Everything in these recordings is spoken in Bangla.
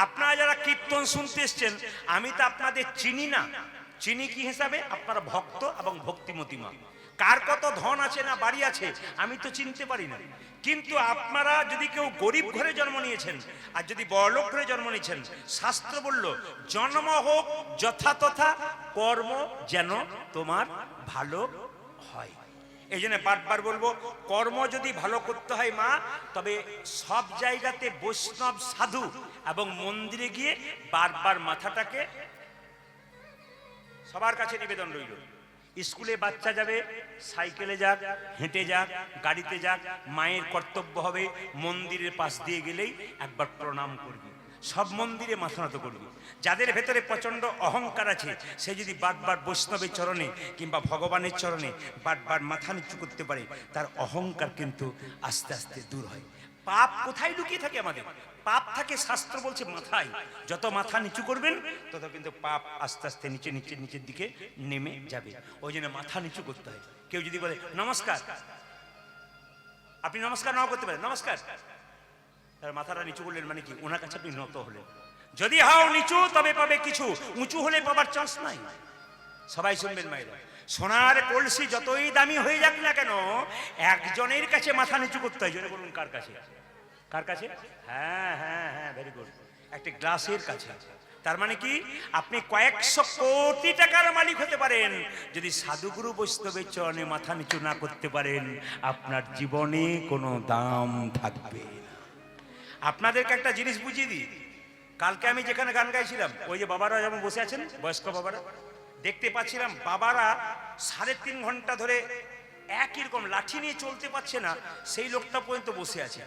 আপনারা যারা কীর্তন শুনতে এসছেন, আমি তো আপনাদের চিনি না। চিনি কি হিসাবে? আপনারা ভক্ত এবং ভক্তিমতী মা। কার কত ধন আছে না বাড়ি আছে আমি তো চিনতে পারি না। কিন্তু আপনারা যদি কেউ গরিব ঘরে জন্ম নিয়েছেন আর যদি বড়লোক ঘরে জন্ম নিয়েছেন, শাস্ত্র বলল জন্ম হোক যথাতথা, কর্ম যেন তোমার ভালো হয়। এই জন্য বারবার বলবো, কর্ম যদি ভালো করতে হয় মা, তবে সব জায়গাতে বৈষ্ণব সাধু এবং মন্দিরে গিয়ে বারবার মাথাটাকে, সবার কাছে নিবেদন রইল, স্কুলে বাচ্চা যাবে, সাইকেলে যাক, হেঁটে যাক, গাড়িতে যাক, মায়ের কর্তব্য হবে মন্দিরের পাশ দিয়ে গেলেই একবার প্রণাম করবি, সব মন্দিরে মাথা নত করবি। যাদের ভেতরে প্রচন্ড অহংকার আছে, সে যদি বারবার বৈষ্ণবের চরণে কিংবা ভগবানের চরণে বারবার মাথা নিচু করতে পারে, তার অহংকার কিন্তু আস্তে আস্তে দূর হয়। পাপ কোথায় লুকিয়ে থাকে আমাদের? পাপ থাকে, শাস্ত্র বলছে মাথায়। যত মাথা নিচু করবেন তত কিন্তু পাপ আস্তে আস্তে নিচে নিচে নিচের দিকে নেমে যাবে। ওই জন্য মাথা নিচু করতে হয়। কেউ যদি বলে নমস্কার, আপনি নমস্কার নাও করতে পারেন, নমস্কার, তার মাথাটা নিচু করলেন মানে কি? ওনার কাছে আপনি নত হলেন। যদি হাও নিচু তবে পাবে কিছু, উঁচু হলে পাবার চান্স নাই। সবাই শুনবেন মায়েরা, সোনার কলসি যতই দামি হয়ে যাক না কেন, একজনের কাছে মাথা নিচু করতে হয়। জোরে বলুন, কার কাছে? কার কাছে? হ্যাঁ হ্যাঁ হ্যাঁ, ভেরি গুড, একটা গ্লাসের কাছে। তার মানে কি? আপনি কয়েকশো কোটি টাকার মালিক হতে পারেন, যদি সাধুগুরু বৈষ্ণবের চরণে মাথা নিচু না করতে পারেন, আপনার জীবনে কোনো দাম থাকবে না। আপনাদেরকে একটা জিনিস বুঝিয়ে দিই। কালকে আমি যেখানে গান গাইছিলাম, ওই যে বাবারা যেমন বসে আছেন, বয়স্ক বাবারা, দেখতে পাচ্ছিলাম বাবারা 3.5 ঘন্টা ধরে একই রকম লাঠি নিয়ে চলতে পারছে না, সেই লোকটা পর্যন্ত বসে আছে।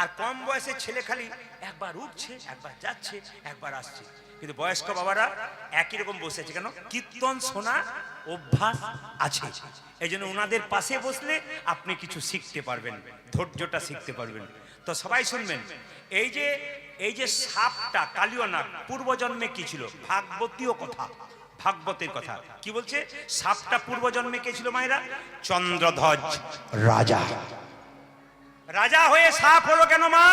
আর কম বয়সের ছেলে খালি একবার উঠছে, একবার যাচ্ছে, একবার আসছে, কিন্তু বয়স্ক বাবারা একই রকম বসে আছে। কেন? কীর্তন শোনা অভ্যাস আছে। এই জন্য ওনাদের পাশে বসলে আপনি কিছু শিখতে পারবেন, ধৈর্যটা শিখতে পারবেন। তো সবাই শুনবেন, এই যে সাপটা কালিয় নাগ পূর্বজন্মে কি ছিল? ভাগবতীয় কথা, ভাগবতের কথা কি বলছে? সাপটা পূর্বজন্মে কে ছিল মায়েরা? চন্দ্রধ্বজ রাজা। রাজা হয়ে সাপ হলো কেন মা?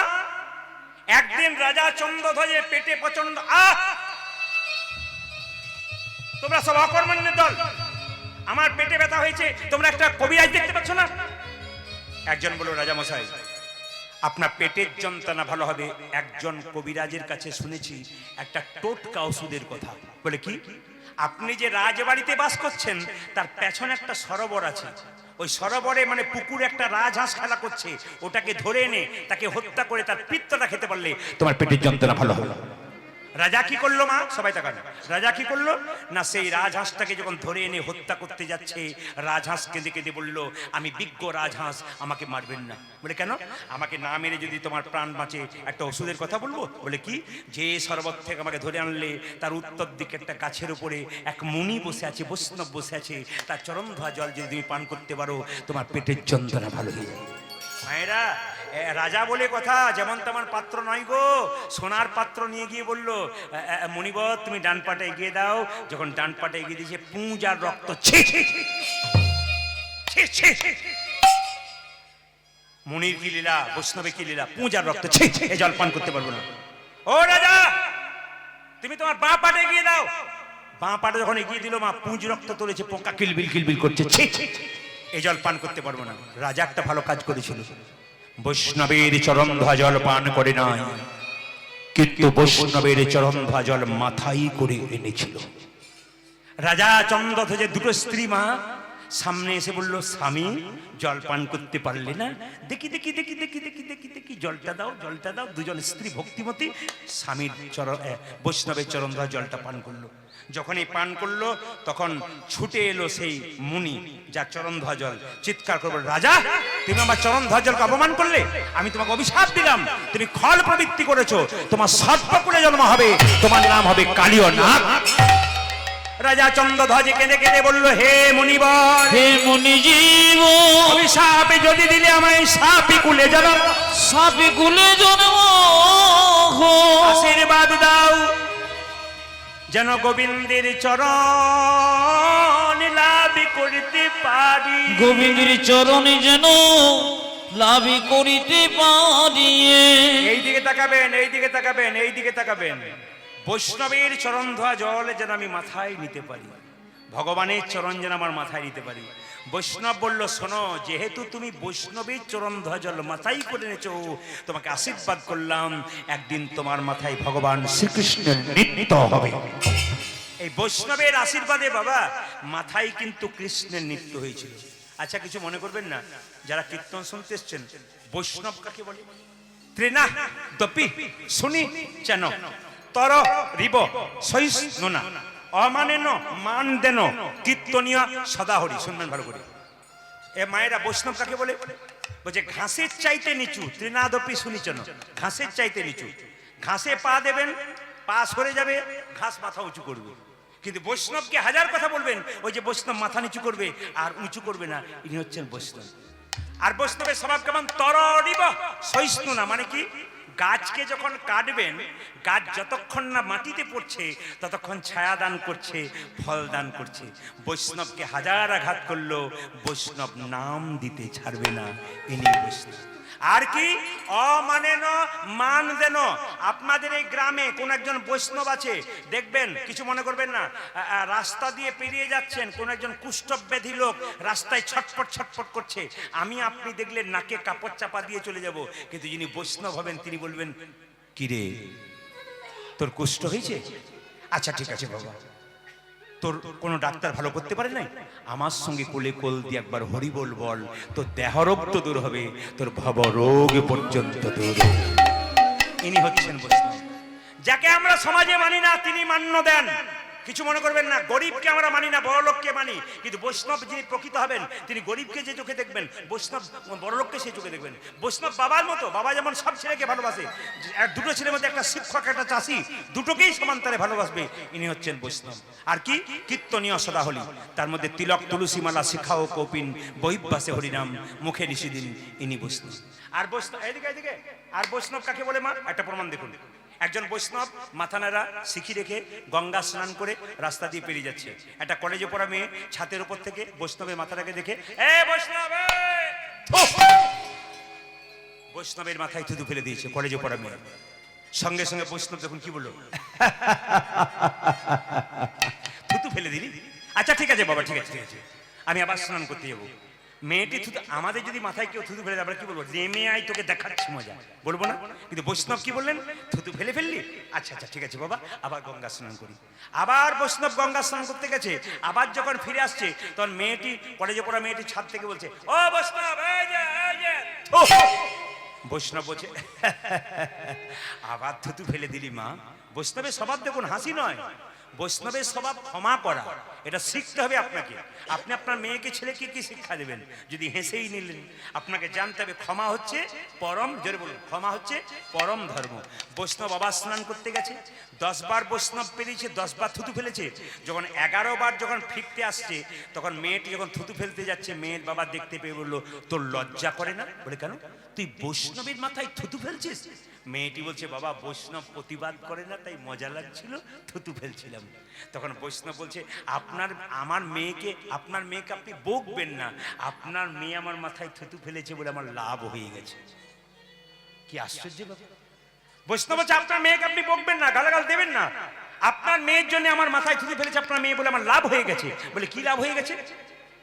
একদিন রাজা চন্দ্রধ্বজের পেটে প্রচন্ড তোমরা সব অকর্মণ্যের দল, আমার পেটে ব্যথা হয়েছে, তোমরা একটা কবিরাজ দেখতে পাচ্ছ না? একজন বলল, রাজা মশাই, আপনার পেটের যন্ত্রণা ভালো হবে, একজন কবিরাজের কাছে শুনেছি একটা টোটকা ওষুধের কথা। বলে কি? আপনি যে রাজবাড়িতে বাস করছেন তার পেছনে একটা সরোবর আছে, ওই সরোবরে মানে পুকুরে একটা রাজহাঁস খেলা করছে, ওটাকে ধরে এনে তাকে হত্যা করে তার পিত্তটা খেতে পারলে তোমার পেটের যন্ত্রণা ভালো হবে। রাজা কি করলো মা? সবাই তাকান। রাজা কি করলো না, সেই রাজহাঁসটাকে যখন ধরে এনে হত্যা করতে যাচ্ছে, রাজহাঁস কেঁদে কেঁদে বলল, আমি বিজ্ঞ রাজহাঁস, আমাকে মারবেন না। বলে কেন? আমাকে না মেরে যদি তোমার প্রাণ বাঁচে একটা ওষুধের কথা বলবো। বলে কি? যে সরোবর থেকে আমাকে ধরে আনলে তার উত্তর দিকে একটা গাছের উপরে এক মুনি বসে আছে, বৈষ্ণব বসে আছে, তার চরণ ধোয়া জল যদি তুমি পান করতে পারো, তোমার পেটের যন্ত্রণা ভালো হয়ে যাবে। মায়েরা, রাজা বলে কথা, যেমন তেমন পাত্র নয় গো, সোনার পাত্র নিয়ে গিয়ে বলল, মণিবর তুমি ডান পাটা এগিয়ে দাও। যখন ডান পাটা এগিয়ে দিয়েছে, পুঁজ আর রক্ত, মুনির কি লীলা, বৈষ্ণবের কি লীলা, পুঁজ আর রক্ত, এ জল পান করতে পারবো না। ও রাজা, তুমি তোমার বাঁ পাটা এগিয়ে দাও। বাঁ পাটা যখন এগিয়ে দিল, মা পুঁজ রক্ত তুলেছে, পোকা কিলবিল কিলবিল করছে, এই জল পান করতে পারবো না। রাজা একটা ভালো কাজ করেছিল, বৈষ্ণবের চরণ ধোয়া জল পান করে নাই, কিন্তু বৈষ্ণবের চরণ ধোয়া জল মাথায় করে এনেছিল। রাজা চন্দ্রধ্বজের দুটো স্ত্রী মা সামনে এসে বলল, স্বামী জল পান করতে পারলে না? দেখি দেখি দেখি দেখি দেখি দেখি দেখি, জলটা দাও, জলটা দাও। দুজন স্ত্রী ভক্তিমতী স্বামীর বৈষ্ণবের চরণ ধোয়া জলটা পান করলো। যখনই পান করলো তখন ছুটে এলো সেই মুনি, যার চরণ ধোয়া জল, চিৎকার করবো, রাজা তুমি আমার চরণ ধোয়া জলকে অপমান করলে, আমি তোমাকে অভিশাপ দিলাম, তুমি খল প্রবৃত্তি করেছো, তোমার সর্পকুলে জন্ম হবে, তোমার নাম হবে কালিয় নাগ। রাজা চন্দ্রধ্বজ কেঁদে কেঁদে বলল, হে মুনিবর, হে মুনিজীব, অভিশাপে যদি দিলে আমায় সাপে কুলে জন্ম, সাপে কুলে জন্ম, আশীর্বাদ দাও যেন গোবিন্দের চরণ লাভ করতে পারি। গোবিন্দের চরণে যেন লাভি করিতে পারিয়ে। এই দিকে তাকাবেন, এই দিকে তাকাবেন, এই দিকে তাকাবেন। বৈষ্ণবের চরণ ধোয়া জল যেন আমি মাথায় নিতে পারি, ভগবানের চরণ যেন আমার মাথায় নিতে পারি। বৈষ্ণব বলল, শোনো, যেহেতু তুমি বৈষ্ণবের চরণ ধোয়া জল মাথায় করে নেছো, তোমাকে আশীর্বাদ করলাম, একদিন তোমার মাথায় ভগবান শ্রীকৃষ্ণের নৃত্য হবে। এই বৈষ্ণবের আশীর্বাদে বাবা মাথায় কিন্তু কৃষ্ণের নৃত্য হয়েছিল। আচ্ছা, কিছু মনে করবেন না, যারা কীর্তন শুনতে এসছেন, বৈষ্ণব কাকে বলে? ত্রিনা দপি শুনি চেন তর রিব সহিষ্ণুনা অমানেন মান দেন কীর্তনীয় সদাহরি। শুনবেন ভালো করে, এ মায়েরা, বৈষ্ণব কাকে বলে? বলছে ঘাসের চাইতে নিচু, ত্রিনাদপি শুনিছেন, ঘাসের চাইতে নিচু। ঘাসে পা দেবেন, পা সরে যাবে, ঘাস মাথা উঁচু করবে। কিন্তু বৈষ্ণবকে হাজার কথা বলবেন, ওই যে বৈষ্ণব মাথা নিচু করবে আর উঁচু করবে না, ইনি হচ্ছেন বৈষ্ণব। আর বৈষ্ণবের স্বভাব কেমন? তরণিব সহিষ্ণু না, মানে কি? গাছকে যখন কাটবেন, গাছ যতক্ষণ না মাটিতে পড়ছে ততক্ষণ ছায়া দান করছে, ফল দান করছে। বৈষ্ণবকে হাজার আঘাত করলো, বৈষ্ণব নাম দিতে ছাড়বে না, ইনি বৈষ্ণব। আর কি? অমানেন মান দেন। আপনাদের এই গ্রামে কোন একজন বৈষ্ণব আছে, দেখবেন, কিছু মনে করবেন না, রাস্তা দিয়ে পেরিয়ে যাচ্ছেন, কোন একজন কুষ্ঠব্যাধি লোক রাস্তায় ছটফট ছটফট করছে, আমি আপনি দেখলে নাকে কাপড় চাপা দিয়ে চলে যাব। কিন্তু যিনি বৈষ্ণব হবেন তিনি বলবেন, কিরে তোর কুষ্ঠ হয়েছে? আচ্ছা ঠিক আছে বাবা, তোর কোনো ডাক্তার ভালো করতে পারে নাই, আমার সঙ্গে কোলে কোল দিয়ে একবার হরি বল বল, তোর দেহরোগ তো দূর হবে, তোর ভবরোগ পর্যন্ত দূর হবে। ইনি হচ্ছেন বৈষ্ণব। যাকে আমরা সমাজে মানি না তিনি মান্য দেন। কিছু মনে করবেন না, গরিবকে আমরা মানি না, বড় লোককে মানি। কিন্তু বৈষ্ণব যিনি প্রকৃত হবেন, তিনি গরিবকে যে চোখে দেখবেন, বৈষ্ণব বড় লোককে সেই চোখে দেখবেন। বৈষ্ণব বাবার মতো, বাবা যেমন সব ছেলেকে ভালোবাসে, দুটো ছেলের মধ্যে একটা শিক্ষক একটা চাষি, দুটোকেই সমান্তরে ভালোবাসবে, ইনি হচ্ছেন বৈষ্ণব। আর কি? কীর্তনীয় সদাহলি, তার মধ্যে তিলক তুলসী মালা শিখা ও কৌপিন বহির্বাসে হরিনাম মুখে নিষিদিন, ইনি বৈষ্ণব। আর বৈষ্ণব, এদিকে এদিকে, আর বৈষ্ণব কাকে বলে মা? একটা প্রমাণ দেখুন। একজন বৈষ্ণব মাথা নাড়া শিখি রেখে গঙ্গা স্নান করে রাস্তা দিয়ে পেরিয়ে যাচ্ছে। একটা কলেজে পড়া মেয়ে ছাতের উপর থেকে বৈষ্ণবের মাথাটাকে দেখে, এ বৈষ্ণব, বৈষ্ণবের মাথায় থুতু ফেলে দিয়েছে কলেজে পড়া মেয়ে। সঙ্গে সঙ্গে বৈষ্ণব দেখুন কি বললো, থুতু ফেলে দিলি? আচ্ছা ঠিক আছে বাবা, ঠিক আছে ঠিক আছে, আমি আবার স্নান করতে যাবো। মেয়েটি থুতু, আমাদের যদি মাথায় কেউ থুতু ফেলে, আমরা কি বলবো? নেমে আয়, তোকে দেখাচ্ছি মজা, বলবো না? কিন্তু বৈষ্ণব কি বললেন? থুতু ফেলে ফেললি? আচ্ছা আচ্ছা ঠিক আছে বাবা, আবার গঙ্গা স্নান করি। আবার বৈষ্ণব গঙ্গা স্নান করতে গেছে, আবার যখন ফিরে আসছে তখন মেয়েটি, কলেজে পড়া মেয়েটি ছাদ থেকে বলছে, ও বৈষ্ণব, এই যে এই যে। বৈষ্ণব বলছে, আবার থুতু ফেলে দিলি মা? বৈষ্ণবের স্বভাব দেখুন, হাসি নয়, বৈষ্ণবের স্বভাব ক্ষমা করা। এটা শিখতে হবে আপনাকে। আপনি আপনার মেয়েকে ছেলেকে কি শিক্ষা দেবেন যদি হেসেই নিলেন? আপনাকে জানতে হবে ক্ষমা হচ্ছে পরম, জোরে বলুন, ক্ষমা হচ্ছে পরম ধর্ম। বৈষ্ণব আবার স্নান করতে গেছে, 10 বার বৈষ্ণব পেরিয়েছে, 10 বার থুতু ফেলেছে। যখন 11 বার যখন ফিরতে আসছে, তখন মেয়েটি যখন থুতু ফেলতে যাচ্ছে, মেয়ের বাবা দেখতে পেয়ে বললো, তোর লজ্জা করে না? বলে কেন? তুই বৈষ্ণবের মাথায় থুতু ফেলছিস? মেয়েটি বলছে, বাবা বৈষ্ণব প্রতিবাদ করে না, তাই মজা লাগছিল, থুতু ফেলছিলাম। তখন বৈষ্ণব বলছে, আপনার মেয়েকে আপনি বকবেন না, আপনার মেয়ে আমার মাথায় থুতু ফেলেছে বলে আমার লাভ হয়ে গেছে। কি আশ্চর্য বাবা! বৈষ্ণব বলছে, আপনার মেয়েকে আপনি বকবেন না, গালাগাল দেবেন না, আপনার মেয়ের জন্য আমার মাথায় থুতু ফেলেছে আপনার মেয়ে বলে আমার লাভ হয়ে গেছে। বলে কি লাভ হয়ে গেছে?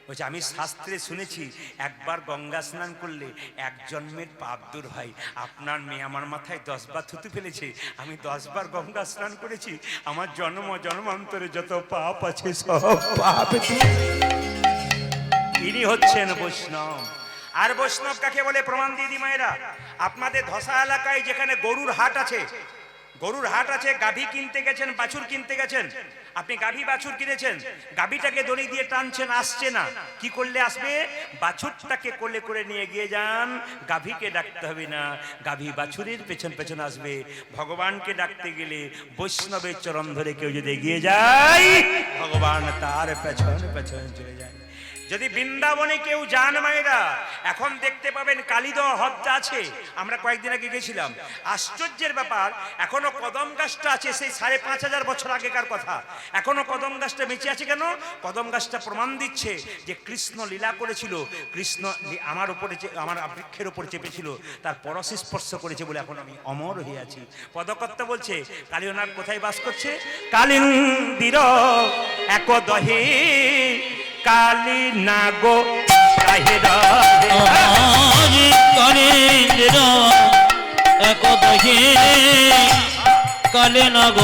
বলছে, আমি শাস্ত্রে শুনেছি একবার গঙ্গা স্নান করলে 1 জন্মের পাপ দূর হয়। আপনার মেয়ে আমার মাথায় 10 বার থুতু ফেলেছে, আমি 10 বার গঙ্গা স্নান করেছি, আমার জন্ম জন্মান্তরে যত পাপ আছে সব পাপ দূর। ইনি হচ্ছেন বৈষ্ণব। আর বৈষ্ণব কাকে বলে প্রমাণ দিয়ে দি মায়েরা। আপনাদের ধসা এলাকায় যেখানে গরুর হাট আছে, গাভী কিনতে গেছেন, বাছুর কিনতে গেছেন, আপনি গাভী বাছুর কিনেছেন, গাভীটাকে দড়ি দিয়ে টানছেন, আসছে না, কি করলে আসবে? বাছুরটাকে কোলে করে নিয়ে গিয়ে যান, গাভীকে ডাকতে হবে না, গাভী বাছুরের পেছন পেছন আসবে। ভগবানকে ডাকতে গেলে বৈষ্ণবের চরণ ধরে কেউ যদি এগিয়ে যায়, ভগবান তার পেছন পেছন চলে যায়। যদি বৃন্দাবনে কেউ যান মায়েরা, এখন দেখতে পাবেন কালিদহ হ্রদটা আছে। আমরা কয়েকদিন আগে গেছিলাম, আশ্চর্যের ব্যাপার, এখনো কদম গাছটা আছে, সেই 5,500 বছর আগেকার কথা। এখনো কদম গাছটা বেঁচে আছে। কেন? কদম গাছটা প্রমাণ দিচ্ছে যে কৃষ্ণ লীলা করেছিল, কৃষ্ণ আমার উপরে, আমার বৃক্ষের উপর চেপেছিল, তার পরশ স্পর্শ করেছে বলে এখন আমি অমর হয়ে আছি। পদকর্তা বলছে কালীনাগ কোথায় বাস করছে? কালিন্দির একদহে কালী নাগ কালিন্দির একদহে কালী নাগ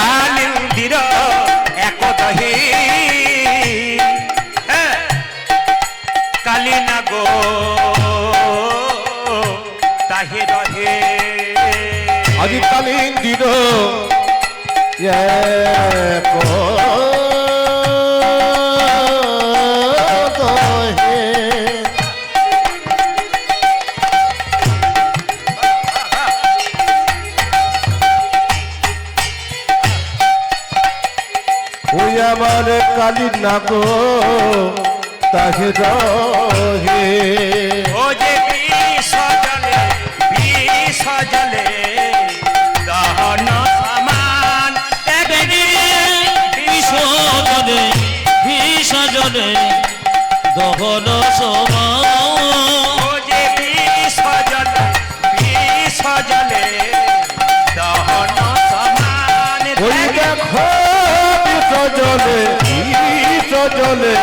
কালিন্দির একদহে কালী নাগ তাহে রহে। আজি কালিন্দির ওই আমার কালীর নাগ তাহে রহে। ও যে বিষ জলে দহন সমান বিষ জলে দহন সমান। ও যে বিষ জলে দহন সমান। ওই দেখো বিষ জলে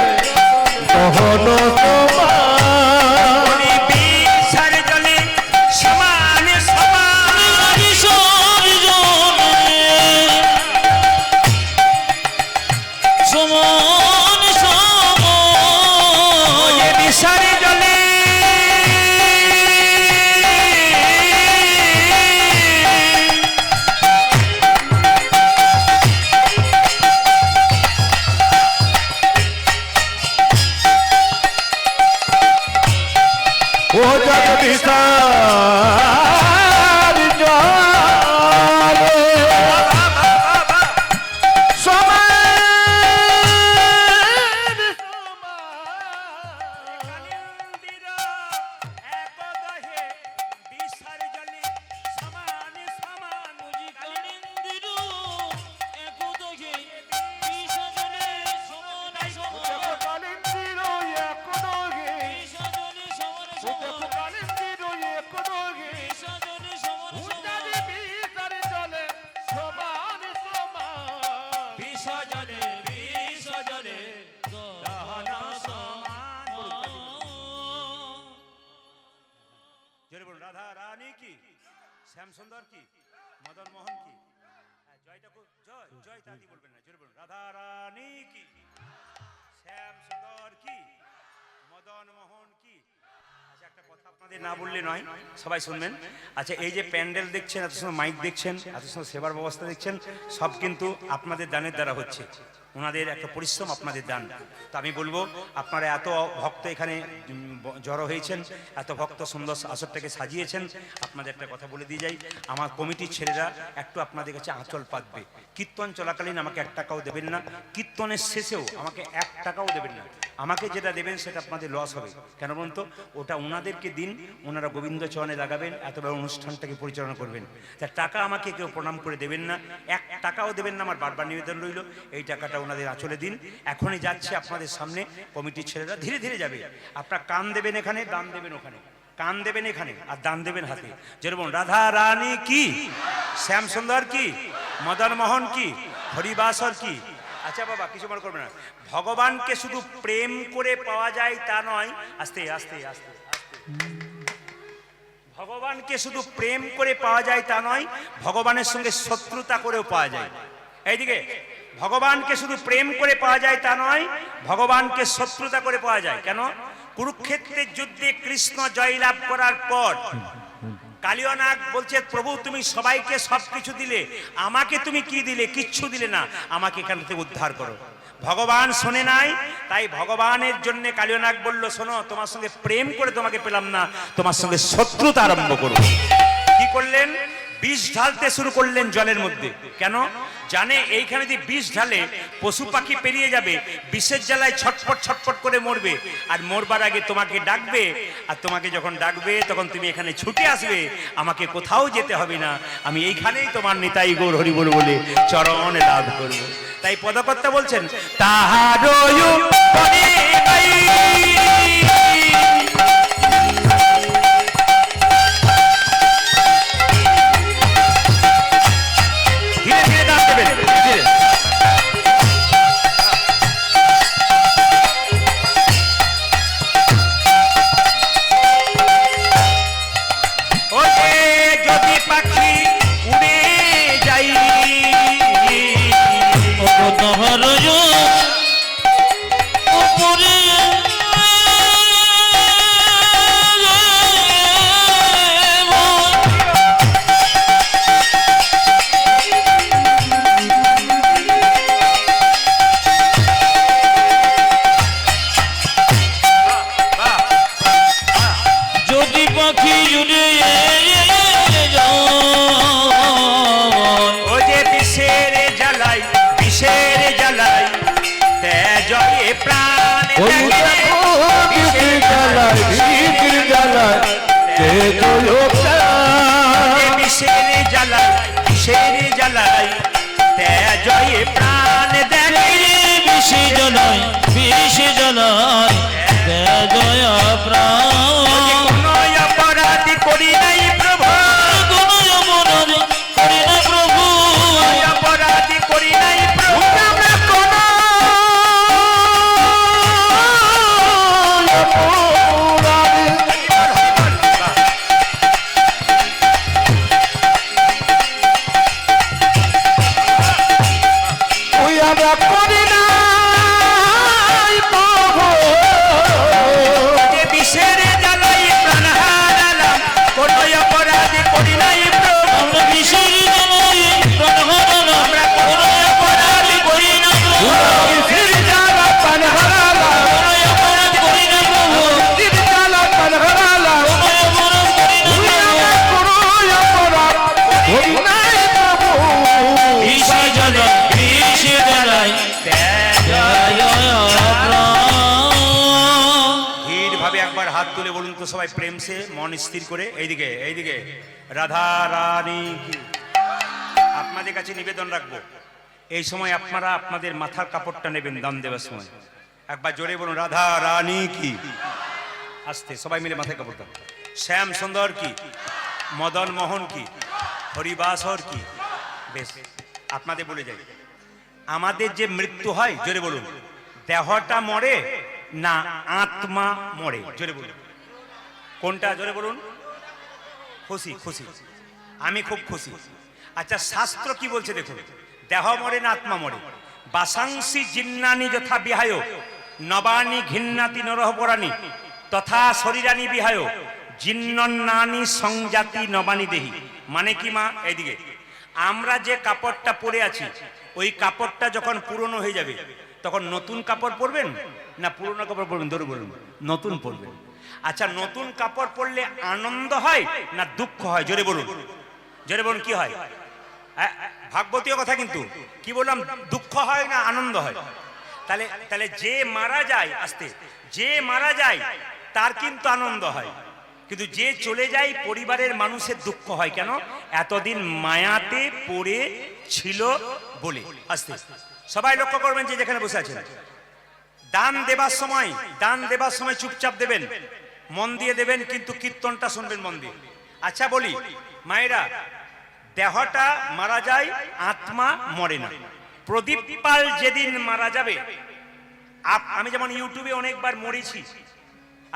দহন সমান। বিষের জলে সমান সমান। সমান সমান বিষের জলে ও জগদীশার জলে সমান কালিন্দির একদহে বিষের জলে সমান সমান। কালিন্দির একদহে বিষ জলে সমান সমান। কালিন্দির একদহে বিষ জলে সমান সমান। কালিন্দির একদহে বিষ জলে সমান সমান। বিষের জলে সমান সমান। বিষ জলে দহন সমান। জোরে বলুন, রাধা রানী কি, শ্যাম সুন্দর কি, মদন মোহন কি। জয়টা জয় জয় তাদি বলবেন না, জোরে বলুন, রাধা রানী কি, শ্যাম সুন্দর কি, মদন মোহন কি। আচ্ছা, একটা কথা আপনাদের না বললে নয়, সবাই শুনবেন। আচ্ছা, এই যে প্যান্ডেল দেখছেন, এত সময় মাইক দেখছেন, এত সময় সেবার ব্যবস্থা দেখছেন, সব কিন্তু আপনাদের দানের দ্বারা হচ্ছে। ওনাদের একটা পরিশ্রম, আপনাদের দান। তো আমি বলবো, আপনারা এত ভক্ত এখানে জড়ো হয়েছেন, এত ভক্ত সুন্দর আসরটাকে সাজিয়েছেন, আপনাদের একটা কথা বলে দিয়ে যাই, আমার কমিটির ছেলেরা একটু আপনাদের কাছে আঁচল পাতবে। কীর্তন চলাকালীন আমাকে 1 টাকাও দেবেন না, কীর্তনের শেষেও আমাকে 1 টাকাও দেবেন না। আমাকে যেটা দেবেন সেটা আপনাদের লস হবে। কেন বলুন তো? ওটা ওনাদেরকে দিন, ওনারা গোবিন্দ চরণে লাগাবেন, এত বড় অনুষ্ঠানটাকে পরিচালনা করবেন। তা টাকা আমাকে কেউ প্রণাম করে দেবেন না, 1 টাকাও দেবেন না। আমার বারবার নিবেদন রইল, এই টাকাটা ওনাদের আঁচলে দিন। এখনই যাচ্ছে আপনাদের সামনে, কমিটির ছেলেরা ধীরে ধীরে যাবে। আপনার কান দেবেন এখানে, দান দেবেন ওখানে। কান দেবেন এখানে আর দান দেবেন হাতে। যেরকম রাধা রানী কি, শ্যাম সুন্দর কি, মদন মোহন কি, হরিবাসর কি। আচ্ছা বাবা, কিছু মনে করবে না। ভগবানকে শুধু প্রেম করে পাওয়া যায় তা নয়। আস্তে আস্তে আস্তে। ভগবানকে শুধু প্রেম করে পাওয়া যায় তা নয়, ভগবানের সঙ্গে শত্রুতা করেও পাওয়া যায়। এইদিকে, ভগবানকে শুধু প্রেম করে পাওয়া যায় তা নয়, ভগবানকে শত্রুতা করে পাওয়া যায়। কেন? কুরুক্ষেত্রের যুদ্ধে কৃষ্ণ জয়লাভ করার পর কালিয়নাগ বলছে, প্রভু তুমি সবাইকে সবকিছু দিলে, আমাকে তুমি কি দিলে? কিচ্ছু দিলে না, আমাকে এখান থেকে উদ্ধার করো। ভগবান শোনে নাই, তাই ভগবানের জন্য কালিয়নাগ বলল, শোনো, তোমার সঙ্গে প্রেম করে তোমাকে পেলাম না, তোমার সঙ্গে শত্রুতা আরম্ভ করো। কি করলেন? বিষ ঢালতে শুরু করলেন জলের মধ্যে। কেন? জানে এইখানে যদি বিষ ঢালে পশু পাখি পেরিয়ে যাবে, বিষের জ্বালায় ছটফট ছটফট করে মরবে, আর মরবার আগে তোমাকে ডাকবে, আর তোমাকে যখন ডাকবে তখন তুমি এখানে ছুটে আসবে, আমাকে কোথাও যেতে হবে না, আমি এইখানেই তোমার নিতাই গৌর হরি বল বলে চরণে লাভ করব। তাই পদকর্তা বলছেন তাহারও পরে গাই। ধীরে ধীরে দাঁত দেবেন, ধীরে। ওরে যদি পাখি উড়ে যাই, তাহার উপরে যদি পাখি উড়ে যায়, ও যে বিষের জ্বালাই, বিষের জ্বালাই তেজয়ে প্রাণ ওই ত্যাগে, দেখো বিষের জ্বালায়, বিষের জ্বালায়, তেজো প্রাণ। যে বিষের জ্বালাই, বিষের জ্বালাই তেজয়ে প্রাণ দেয়। বিষে জ্বালায়, বিষে জ্বালায় দয়া প্রাণ। কোনো অপরাধী করি নাই প্রভু, কোনো অপরাধ করে না প্রভু, কোনো অপরাধী করি নাই প্রভু, আমরা কোনো ওই আমরা করি নাই প্রভু। যে বিষের জ্বালাই প্রাণ হারালাম, কোনো অপরাধী করি নাই প্রভু, আমরা বিষের জ্বালায় প্রাণ হারালাম, কোনো অপরাধ করি না প্রভু, বিষের জ্বালা প্রাণ হারালাম, কোনো অপরাধ করি না প্রভু, বিষের জ্বালা প্রাণ হারালাম। কোনো অপরাধ করি না ওই প্রভু। আমরা কোনো অপরাধ করি নাই প্রভু। বিষে জ্বালায়, বিষে জ্বালায় দয়া প্রাণ। ধীর ভাবে একবার হাত তুলে বলুন তো সবাই, প্রেম সে মন স্থির করে। এইদিকে এইদিকে, রাধা রানী কি। আপনাদের কাছে নিবেদন রাখবো, এই সময় আপনারা আপনাদের মাথার কাপড়টা নেবেন দান দেওয়ার সময়। একবার জোরে বলুন রাধা রানী কি। আস্তে সবাই মিলে মাথায় কাপড় দাও। শ্যাম সুন্দর কি, মদন মোহন কি, হরিবাসর কি। বেশ, আপনাদের বলে যাই, আমাদের যে মৃত্যু হয়, জোরে বলুন, দেহটা মরে না আত্মা মরে? জোরে বলুন কোনটা, জোরে বলুন। খুশি খুশি, আমি খুব খুশি। আচ্ছা শাস্ত্র কি বলছে দেখুন, দেহ মরে না আত্মা মরে? বাসাংসি জিন্নানি যথা বিহায় নবানি ঘিন্নাতি নরহপরাণী তথা শরীরানি বিহায় জিন্নন্নানি সংজাতি নবানি দেহি। মানে কি মা, এইদিকে, আমরা যে কাপড়টা পরে আছি, ওই কাপড়টা যখন পুরনো হয়ে যাবে তখন নতুন কাপড় পরবেন না পুরনো কাপড় পরবেন? ধরে বলুন, নতুন পরবেন। আচ্ছা নতুন কাপড় পরলে আনন্দ হয় না দুঃখ হয়? জোরে বলুন, জোরে বলুন কি হয়? ভাগবতীয় কথা কিন্তু, কি বললাম, দুঃখ হয় না আনন্দ হয়? তাহলে তাহলে যে মারা যায়, আস্তে, যে মারা যায় তার কিন্তু আনন্দ হয়, কিন্তু যে চলে যায় পরিবারের মানুষের দুঃখ হয়। কেন? এতদিন মায়াতে পড়ে ছিল বলে। আস্তে সবাই লক্ষ্য করবেন যে যেখানে বসে আছেন, দান দেবার সময়, দান দেবার সময় চুপচাপ দেবেন, মন দিয়ে দেবেন, কিন্তু কীর্তনটা শুনবেন মন দিয়ে। আচ্ছা বলি মায়েরা, দেহটা মারা যায়, আত্মা মরে না। প্রদীপ পাল যেদিন মারা যাবে, আমি যেমন ইউটিউবে অনেকবার মরেছি,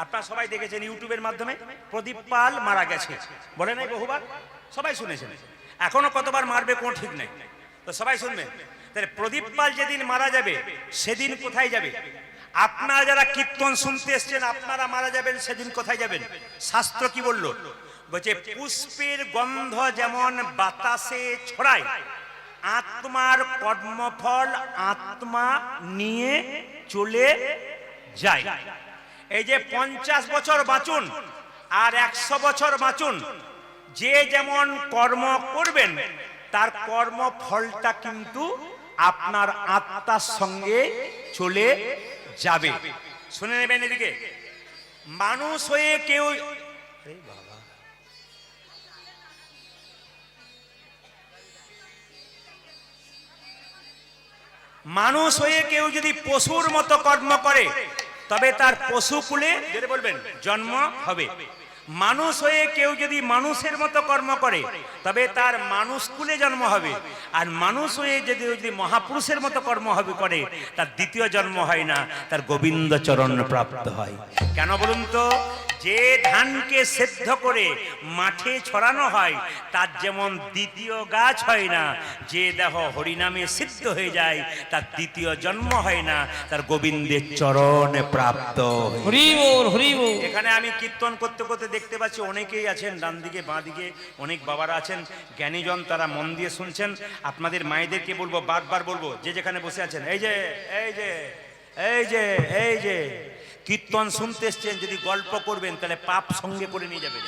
আপনারা সবাই দেখেছেন ইউটিউবের মাধ্যমে, প্রদীপ পাল মারা গেছে বলে নাই বহুবার, সবাই শুনেছেন। এখনো কতবার মারবে কোনো ঠিক নাই, তো সবাই শুনবেন। তাহলে প্রদীপ পাল যেদিন মারা যাবে সেদিন কোথায় যাবে? আপনারা যারা কীর্তন শুনতে এসছেন, আপনারা মারা যাবেন সেদিন কোথায় যাবেন? শাস্ত্র কি বলল? বলছে পুষ্পের গন্ধ যেমন বাতাসে ছড়ায়, আত্মার কর্মফল আত্মা নিয়ে চলে যায়। এই যে 50 বছর বাঁচুন আর 100 বছর বাঁচুন, যে যেমন কর্ম করবেন তার কর্ম ফলটা কিন্তু আপনার আত্মার সঙ্গে চলে যাবে। শুনে নেবেন এদিকে, মানুষ হয়ে কেউ, আরে বাবা, মানুষ হয়ে কেউ যদি পশুর মতো কর্ম করে তবে তার পশুকুলে যেটা বলবেন জন্ম হবে। মানুষ হয়ে কেউ যদি মানুষের মতো কর্ম করে তবে তার মানুষ কুলে জন্ম হবে। আর মানুষ হয়ে যদি মহাপুরুষের মতো কর্ম হবে করে তার দ্বিতীয় জন্ম হয় না, তার গোবিন্দ চরণ প্রাপ্ত হয়। কেন বলুন তো? যে ধানকে সেদ্ধ করে মাঠে ছড়ানো হয় তার যেমন দ্বিতীয় গাছ হয় না, যে দেহ হরিনামে সিদ্ধ হয়ে যায় তার দ্বিতীয় জন্ম হয় না, তার গোবিন্দের চরণে প্রাপ্ত হয়। হরি বল, হরি বল। এখানে আমি কীর্তন করতে করতে দেখতে পাচ্ছি অনেকেই আছেন, ডান দিকে বাঁ দিকে অনেক বাবারা আছেন, জ্ঞানীজন, তারা মন দিয়ে শুনছেন। আপনাদের মায়েদেরকে বলবো, বারবার বলবো, যে যেখানে বসে আছেন, এই যে এই যে এই যে এই যে কীর্তন শুনতে এসছেন, যদি গল্প করবেন তাহলে পাপ সঙ্গে করে নিয়ে যাবেন,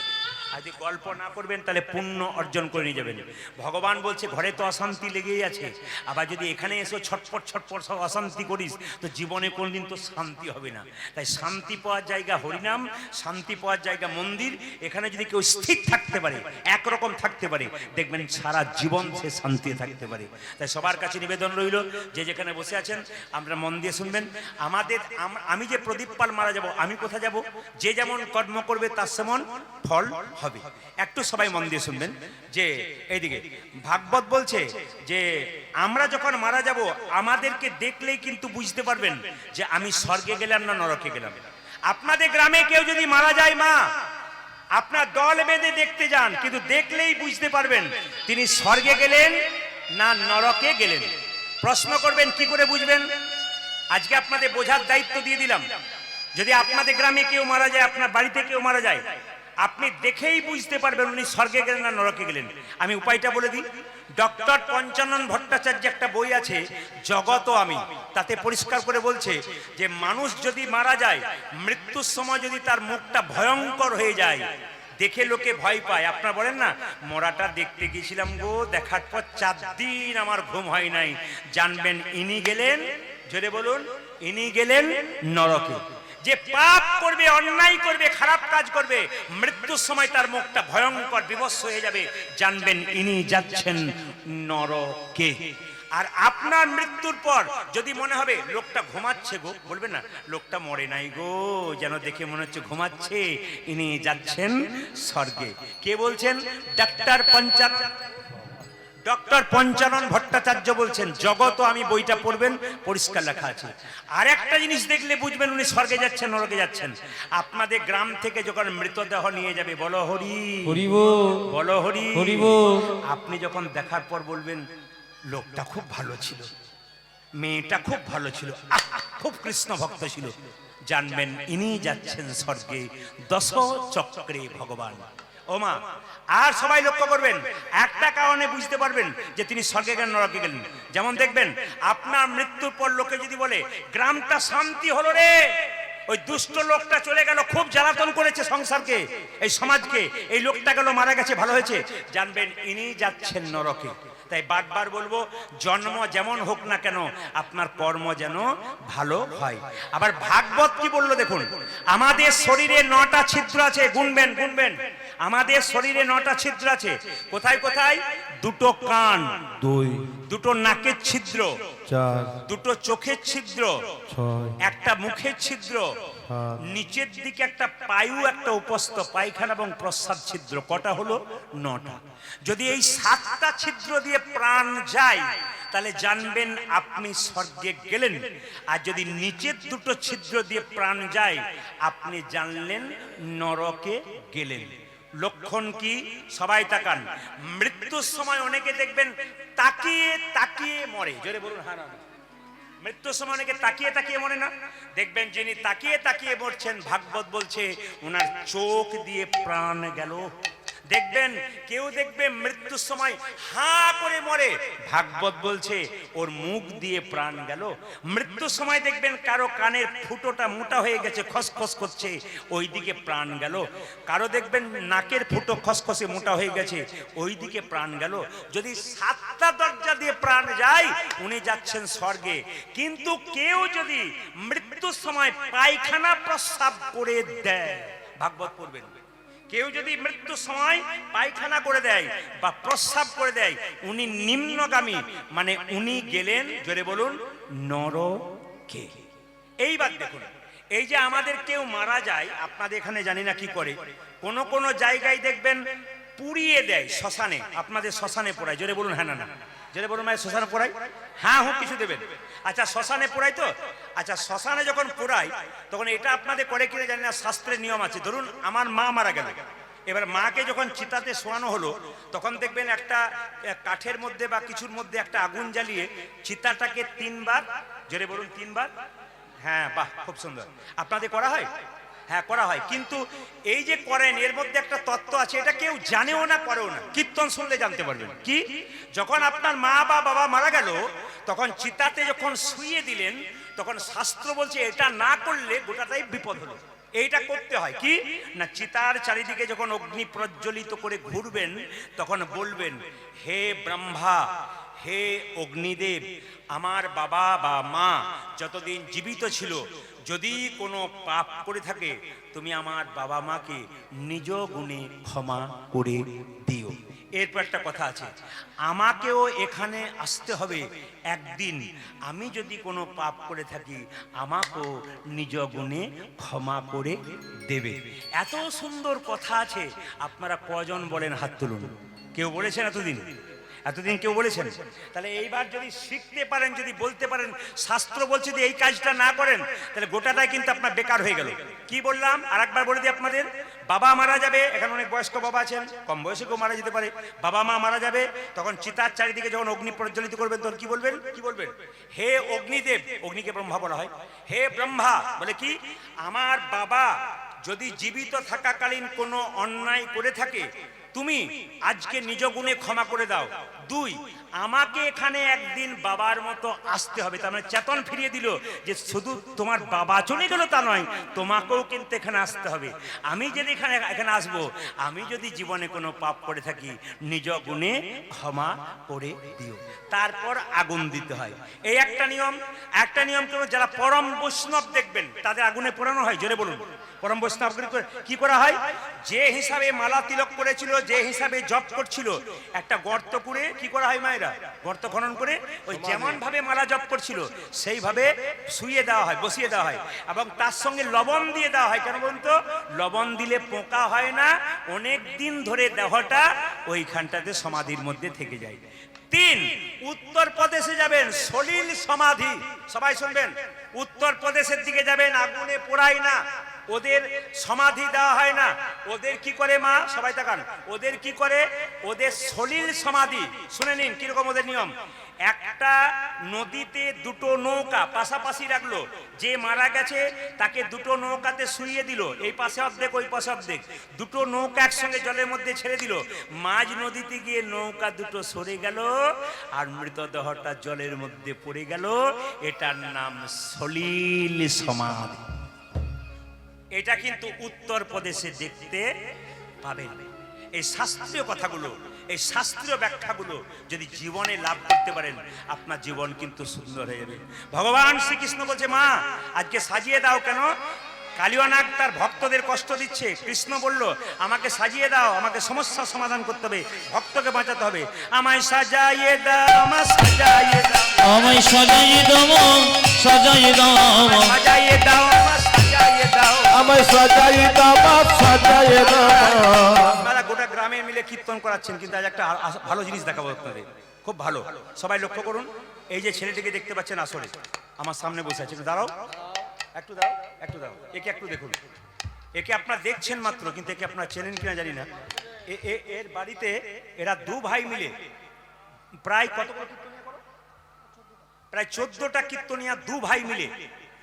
আর যদি গল্প না করবেন তাহলে পুণ্য অর্জন করে নিয়ে যাবেন। ভগবান বলছে ঘরে তো অশান্তি লেগেই আছে, আবার যদি এখানে এসে ছটপট ছটপট সব অশান্তি করিস তো জীবনে কোনদিন তো শান্তি হবে না। তাই শান্তি পাওয়ার জায়গা হরিনাম, শান্তি পাওয়ার জায়গা মন্দির। এখানে যদি কেউ স্থির থাকতে পারে, একরকম থাকতে পারে, দেখবেন সারা জীবন সে শান্তি থাকতে পারে। তাই সবার কাছে নিবেদন রইল, যে যেখানে বসে আছেন আপনারা মন দিয়ে শুনবেন। আমি যে প্রদীপ পাল মারা যাব, আমি কোথায় যাব? যে যেমন কর্ম করবে তার সেমন ফল হবে। একটু সবাই মন দিয়ে শুনবেন, যে এইদিকে ভাগবত বলছে যে আমরা যখন মারা যাব আমাদেরকে দেখলেই কিন্তু বুঝতে পারবেন যে আমি স্বর্গে গেলাম না নরকে গেলাম। আপনাদের গ্রামে কেউ যদি মারা যায়, মা আপনার দল বেঁধে দেখতে যান, কিন্তু দেখলেই বুঝতে পারবেন তিনি স্বর্গে গেলেন না নরকে গেলেন। প্রশ্ন করবেন কি করে বুঝবেন? আজকে আপনাদের বোঝার দায়িত্ব দিয়ে দিলাম। যদি আপনাদের গ্রামে কেউ মারা যায়, আপনার বাড়িতে কেউ মারা যায়, আপনি দেখেই বুঝতে পারবেন উনি স্বর্গে গেলেন না নরকে গেলেন। আমি উপায়টা বলে দিই। ডক্টর পঞ্চানন ভট্টাচার্য একটা বই আছে, জগত আমি, তাতে পরিষ্কার করে বলছে যে মানুষ যদি মারা যায়, মৃত্যুর সময় যদি তার মুখটা ভয়ঙ্কর হয়ে যায়, দেখে লোকে ভয় পায়। আপনারা বলেন না, মরাটা দেখতে গেছিলাম গো, দেখার পর 4 দিন আমার ঘুম হয় নাই, জানবেন ইনি গেলেন, জোরে বলুন, ইনি গেলেন নরকে। যে পাপ করবে, অন্যায় করবে, খারাপ কাজ করবে, মৃত্যুর সময় তার মুখটা ভয়ঙ্কর বিভৎস হয়ে যাবে, জানবেন ইনি যাচ্ছেন নরকে। আর আপনার মৃত্যুর পর যদি মনে হবে লোকটা ঘুমাচ্ছে গো, বলবেন না লোকটা মরে নাই গো, যেন দেখে মনে হচ্ছে ঘুমাচ্ছে, ইনি যাচ্ছেন স্বর্গে। কে বলছেন? ডক্টর পঞ্চানন ভট্টাচার্য বলছেন। জগত আমি বইটা পড়বেন, পরিষ্কার লেখা আছে। আর একটা জিনিস দেখলে বুঝবেন উনি স্বর্গে যাচ্ছেন নরকে যাচ্ছেন। আপনাদের গ্রাম থেকে যখন মৃতদেহ নিয়ে যাবে, বলো হরি, হরি বল, বলো হরি, হরি বল। আপনি যখন দেখার পর বলবেন লোকটা খুব ভালো ছিল, মেয়েটা খুব ভালো ছিল, খুব কৃষ্ণ ভক্ত ছিল, জানবেন ইনি যাচ্ছেন স্বর্গে, 10 চক্রে ভগবান। ও মা, আর সবাই লক্ষ্য করবেন, একটা কারণে বুঝতে পারবেন যে তিনি স্বর্গে গেলেন নরকে গেলেন। যেমন দেখবেন আপনার মৃত্যুর পর লোকে যদি বলে গ্রামটা শান্তি হলো রে, ওই দুষ্ট লোকটা চলে গেল, খুব জ্বালাতন করেছে সংসারকে, এই সমাজকে, এই লোকটা গেল মারা গেছে, ভালো হয়েছে, জানবেন ইনি যাচ্ছেন নরকে। তাই বারবার বলবো, জন্ম যেমন হোক না কেন আপনার কর্ম যেন ভালো হয়। আবার ভাগবত কি বললো দেখুন, আমাদের শরীরে 9টা ছিদ্র আছে, গুনবেন গুনবেন, আমাদের শরীরে 9টা ছিদ্র আছে। কোথায় কোথায়? 2টো কান, 2টো নাকের ছিদ্র, 2টো চোখের ছিদ্র, 1টা মুখের ছিদ্র, নিচের দিকে একটা পায়ু, একটা উপস্থ পায়খানা এবং প্রস্রাব ছিদ্র। কটা হলো? 9টা। যদি এই 7টা ছিদ্র দিয়ে প্রাণ যায় তাহলে জানবেন আপনি স্বর্গে গেলেন। আর যদি নিচের 2টো ছিদ্র দিয়ে প্রাণ যায় আপনি জানলেন নরকে গেলেন। লক্ষণ কি? সবাই তাকান। মৃত্যুর সময় অনেকে দেখবেন তাকিয়ে তাকিয়ে মরে, জোরে বলুন হ্যাঁ না। মৃত্যুর সময় অনেকে তাকিয়ে তাকিয়ে মরে না? দেখবেন যিনি তাকিয়ে তাকিয়ে মরছেন, ভাগবত বলছে ওনার চোখ দিয়ে প্রাণ গেল। দেখবেন কেউ দেখবে মৃত্যুর সময় হা করে মরে, ভাগবত বলছে ওর মুখ দিয়ে প্রাণ গেল। মৃত্যুর সময় দেখবেন কারো কানের ফুটোটা মোটা হয়ে গেছে, খসখস করছে, ওই দিকে প্রাণ গেল। কারো দেখবেন নাকের ফুটো খসখসে মোটা হয়ে গেছে, ওই দিকে প্রাণ গেল। যদি 7টা দরজা দিয়ে প্রাণ যায় উনি যাচ্ছেন স্বর্গে। কিন্তু কেউ যদি মৃত্যুর সময় পায়খানা প্রস্রাব করে দেয়, ভাগবত পড়বেন, কেউ যদি মৃত্যুর সময় পায়খানা করে দেয় বা প্রস্রাব করে দেয়, উনি নিম্নগামী, মানে উনি গেলেন, জোরে বলুন, নরকে। এইবার দেখুন, এই যে আমাদের কেউ মারা যায়, আপনাদের এখানে জানি না কি করে, কোন কোন জায়গায় দেখবেন পুড়িয়ে দেয় শ্মশানে। আপনাদের শ্মশানে পোড়ায়, জোরে বলুন হ্যাঁ না না, জোরে বলুন মানে শ্মশানে পোড়ায়, হ্যাঁ হোক কিছু দেবেন। আচ্ছা শ্মশানে পোড়ায় তো, আচ্ছা শ্মশানে যখন পোড়ায় তখন এটা আপনাদের করে কিনা জানি না, শাস্ত্রের নিয়ম আছে। ধরুন আমার মা মারা গেল, এবার মাকে যখন চিতাতে শোয়ানো হলো তখন দেখবেন একটা কাঠের মধ্যে বা কিছুর মধ্যে একটা আগুন জ্বালিয়ে চিতাটাকে 3 বার, জোরে বলুন 3 বার, হ্যাঁ বাহ খুব সুন্দর, আপনাদের করা হয়? হ্যাঁ করা হয়। কিন্তু এই যে করেন এর মধ্যে একটা তত্ত্ব আছে, এটা কেউ জানেও না করেও না, কীর্তন শুনলে জানতে পারবেন। কি? যখন আপনার মা বা বাবা মারা গেল তখন চিতাতে যখন শুইয়ে দিলেন, তখন শাস্ত্র বলছে এটা না করলে গোটাটাই বিপদ হলো। এইটা করতে হয় কি না, চিতার চারিদিকে যখন অগ্নি প্রজ্বলিত করে ঘুরবেন তখন বলবেন, হে ব্রহ্মা, হে অগ্নিদেব, আমার বাবা বা মা যতদিন জীবিত ছিল যদি কোনো পাপ করে থাকে তুমি আমার বাবা মাকে নিজ গুণে ক্ষমা করে দিও। এরপর একটা কথা আছে, আমাকেও এখানে আসতে হবে একদিন, আমি যদি কোনো পাপ করে থাকি আমাকেও নিজ গুণে ক্ষমা করে দেবে। এত সুন্দর কথা আছে, আপনারা কজন বলেন হাত তুলুন? কেউ বলেছেন এতদিন? এতদিন কেউ বলেছেন? তাহলে এইবার যদি শিখতে পারেন, যদি বলতে পারেন, শাস্ত্র বলছে যে এই কাজটা না করেন তাহলে গোটাটাই কিন্তু আপনার বেকার হয়ে গেল। কি বললাম আরেকবার বলে দিই আপনাদের, বাবা মারা যাবে, এখানে অনেক বয়স্ক বাবা আছেন, কম বয়সে কেউ মারা যেতে পারে, বাবা মা মারা যাবে, তখন চিতার চারিদিকে যখন অগ্নি প্রজ্বলিত করবেন তখন কি বলবেন? কি বলবেন? হে অগ্নিদেব, অগ্নিকে ব্রহ্মা বলা হয়, হে ব্রহ্মা, বলে কি আমার বাবা যদি জীবিত থাকাকালীন কোনো অন্যায় করে থাকে তুমি আজকে নিজ গুণে ক্ষমা করে দাও। 2, আমাকে এখানে একদিন বাবার মতো আসতে হবে। তার মানে চেতন ফিরিয়ে দিল যে শুধু তোমার বাবা চলে গেল তা নয়, তোমাকেও কিন্তু এখানে আসতে হবে। আমি যদি এখানে আসবো, আমি যদি জীবনে কোনো পাপ করে থাকি নিজ গুণে ক্ষমা করে দিও। তারপর আগুন দিতে হয়, এই একটা নিয়ম। একটা নিয়ম কেন, যারা পরম বৈষ্ণব দেখবেন তাদের আগুনে পোড়ানো হয়, জোরে বলুন। পরম বৈষ্ণব কি করা হয়? যে হিসাবে মালা তিলক করেছিল, যে হিসাবে জপ করছিল, একটা গর্ত করে কি করা হয় মায়েরা? গর্ত খনন করে ওই যেমন ভাবে মালা জপ করছিল সেইভাবে শুইয়ে দেওয়া হয়, বসিয়ে দেওয়া হয়, এবং তার সঙ্গে লবণ দিয়ে দেওয়া হয়। কেন বলুন তো? লবণ দিলে পোকা হয় না, অনেক দিন ধরে দেহটা ওইখানটাতে সমাধির মধ্যে থেকে যায়। 3, উত্তরপ্রদেশে যাবেন, সলিল সমাধি, সবাই শুনবেন, উত্তরপ্রদেশের দিকে যাবেন, আগুনে পোড়ায় না, ওদের সমাধি দেওয়া হয় না। ওদের কি করে মা, সবাই তাকান, ওদের কি করে? ওদের সলিল সমাধি, শুনে নিন কিরকম ওদের নিয়ম। একটা নদীতে 2টো নৌকা পাশাপাশি রাখলো, যে মারা গেছে তাকে 2টো নৌকাতে শুইয়ে দিল, এই পাশে অর্ধেক ওই পাশে অর্ধেক, 2টো নৌকা একসঙ্গে জলের মধ্যে ছেড়ে দিল, মাঝ নদীতে গিয়ে নৌকা 2টো সরে গেল আর মৃতদেহটা জলের মধ্যে পড়ে গেল। এটার নাম সলিল সমাধি। এটা কিন্তু উত্তরপ্রদেশে দেখতে পাবেন। এই শাস্ত্রীয় কথাগুলো, এই শাস্ত্রীয় ব্যাখ্যাগুলো যদি জীবনে লাভ করতে পারেন আপনার জীবন কিন্তু সুন্দর হয়ে যাবে। ভগবান শ্রীকৃষ্ণ বলছে, মা আজকে সাজিয়ে দাও। কেন? কালিয়ানাগ তার ভক্তদের কষ্ট দিচ্ছে। কৃষ্ণ বলল, আমাকে সাজিয়ে দাও, আমাকে সমস্যার সমাধান করতে হবে, ভক্তকে বাঁচাতে হবে। আমায় সাজাইয়ে দাও, আমায় সাজাইয়ে দাও, আমায় সাজাইয়ে দাও, সাজাইয়ে দাও, সাজাইয়ে দাও, আমায় সাজাইয়ে দাও, আমায় সাজাইয়ে দাও, সাজাইয়ে দাও। আপনারা গোটা গ্রামে মিলে কীর্তন করাচ্ছেন, কিন্তু আজ একটা ভালো জিনিস দেখাবো আপনাদের, খুব ভালো। সবাই লক্ষ্য করুন, এই যে ছেলেটিকে দেখতে পাচ্ছেন আসলে আমার সামনে বসে আছে, একটু দাঁড়াও, একটু দাও, একটু দাও, একে একটু দেখুন। একে আপনারা দেখছেন মাত্র, কিন্তু একে আপনারা চেনেন কিনা জানি না। এর বাড়িতে এরা 2 ভাই মিলে প্রায় কত কীর্তনিয়া করো? প্রায় 14টা কীর্তনিয়া 2 ভাই মিলে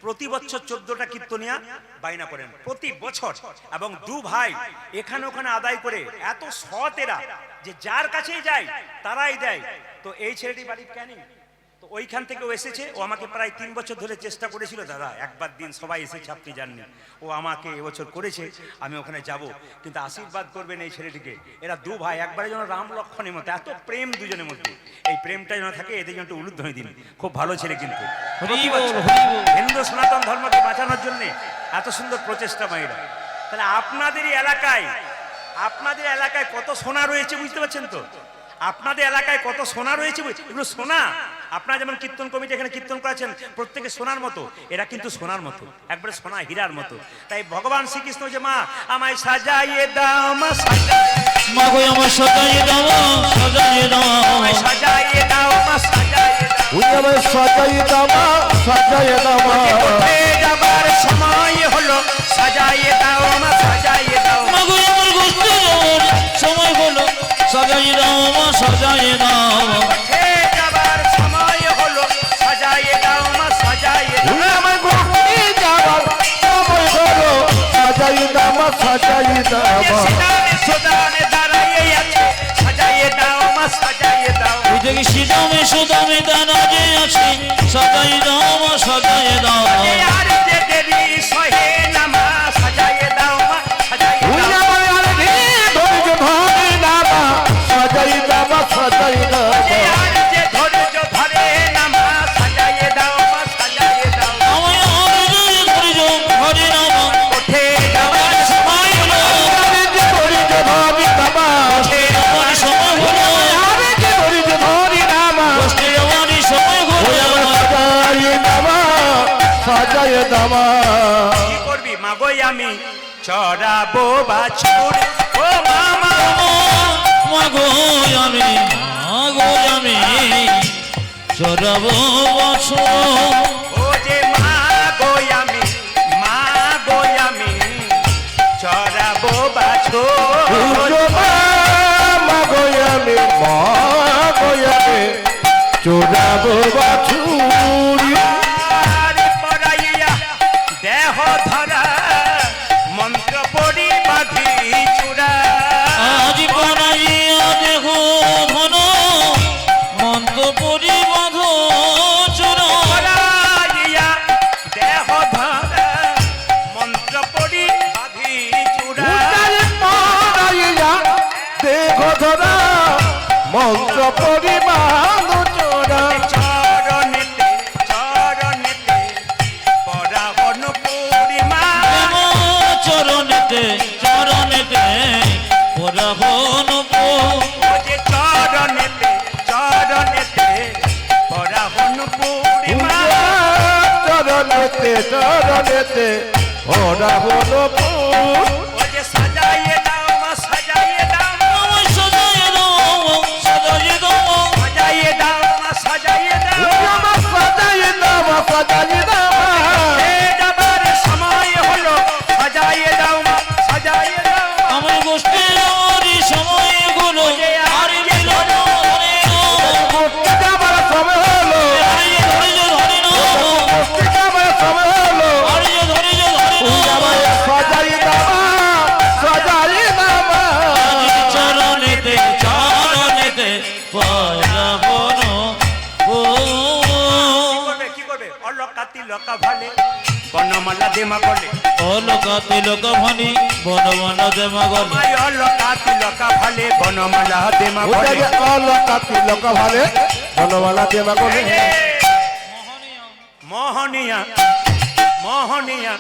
প্রতি বছর 14টা কীর্তনিয়া বাইনা করেন প্রতি বছর, এবং দু ভাই এখানে ওখানে আদায় করে এত সৎ এরা যে যার কাছেই যায় তারাই দেয়। তো এই ছেলেটি বাড়ি ক্যানিং, তো ওইখান থেকে ও এসেছে। ও আমাকে প্রায় 3 বছর ধরে চেষ্টা করেছিল, দাদা একবার দিন সবাই এসেছে আপনি জাননি। ও আমাকে এবছর করেছে, আমি ওখানে যাব, কিন্তু আশীর্বাদ করবেন এই ছেলেটিকে। এরা দু ভাই একবারে যেন রাম লক্ষণের মতো, এত প্রেম দুজনের মধ্যে। এই প্রেমটা যেন থাকে, এদের জন্য একটু উলুধ্বনি দিন। খুব ভালো ছেলে কিন্তু, হরি বল, হরি বল। হিন্দু সনাতন ধর্মকে বাঁচানোর জন্য এত সুন্দর প্রচেষ্টা মায়েরা। তাহলে আপনাদের এলাকায় কত সোনা রয়েছে বুঝতে পারছেন তো? আপনাদের এলাকায় কত সোনা রয়েছে, এগুলো সোনা। আপনারা যেমন কীর্তন কমিটি এখানে কীর্তন করেছেন প্রত্যেকে সোনার মতো, এরা কিন্তু সোনার মতো, একবারে সোনা হীরার মতো। তাই ভগবান শ্রীকৃষ্ণ যে মা আমায় সাজাইয়ে দাও, মা মা গো আমার সাজাইয়ে দাও, সাজাইয়ে দাও, আমায় সাজাইয়ে দাও, মা সাজাইয়ে দাও, ওই আমার সাজাই দামা সাজাই দামা কোথায় যাবার সময় হলো, সাজাইয়ে দাও, মা সাজাইয়ে দাও, মা গো আমার ঘুরতে যাওয়ার সময় হলো, সাজাইয়ে দাও, মা সাজাইয়ে দাও, কোথায় যাবার সময় হলো, সাজাইয়ে দাও, মা সাজাইয়ে দাও। ওই আমার ঘুরতে যাওয়ার সময় হলো, সাজাই দামা সাজাই দামা সুদানে দাঁড়াইয়ে আছে, সাজাইয়ে দাও, মা সাজাইয়ে দাও। ওই দেখি সিদামে সুদামে দানা যে আছে, সাজাইয়ে দাও, মা সাজাইয়ে দাও, আর যে দেরি সহে না, মা সাজাইয়ে দাও, মা সাজাইয়ে ওই দাও। আমার আর ধৈর্য ধরে দামা সাজাই দামা সাজাই দামা আর যে ধৈর্য ধরে না, মা সাজাইয়ে দাও, মা সাজাইয়ে দাও। আমায় আর ধরে যাও, হরে রাম, উঠে যাবার সময় হলো, আরে যে ধৈর্য ধরে দামা উঠে যাওয়ার সময় হলো, আরে যে ধৈর্য ধরে দামা উঠে যাওয়ার সময় ওই হলো, আমার সাজাই দামা সাজাই দামা কি করবি মাগোই আমি চড়াবো বাছুর, ও মামা মাগো আমি, মাগো আমি চড়াবো বছর, ও যে মা গই আমি, মা গই আমি চড়াবো বাছুর। চোরাবো বাছুরি আর পরাইয়া দেহ ধরা মন্ত্র পড়ি বাঁধি চূড়া। আজ পড়াইয়া দেখো ধন, মন্ত্র পরি বাঁধ চোরা, পরাইয়া দেহ ধরা মন্ত্র পড়ি বাঁধি চূড়া। দেখো ধরা মন্ত্র পরিমাণ চোরা চরণেতে চরণেতে পরাবন পূর্ণিমা। চরণেতে চরণেতে পরাবন ও যে চরণেতে চরণেতে পরাবন পূর্ণিমা। চরণেতে চরণেতে ওরা হলো ও যে সাজাইয়ে দাও, মা সাজাইয়ে দাও, আমায় সাজাইয়ে দাও, সাজাইয়ে দাও, সাজাইয়ে দাও, মা সাজাইয়ে দাও। সাজাই দামা সাজাই দামা এ যাবার সময় হলো, সাজাইয়ে দাও, মা সাজাইয়ে দাও। আমার গোষ্ঠী যাওয়ার সময় হলো, আর যে ধরে ধরে ঘুরতে যাবার সময় হলো ধরে ধরে ঘুরতে যাবার সময় হলো আর যে ধরে ধরে সাজাই দামা সাজাই দামা চরণেতে চরণেতে পরাবন কি করবে অলকাতি লকা ভালে বনমালা দেমা বলে, অলকা তিলক ভানি বন বন দেমা গলে, মাই অলকাতি লকা ভালে বনমালা দেমা বলে। ওটাকে অলকাতি লোক ভালে বনমালা দেবা করে মোহনিয়া মোহনিয়া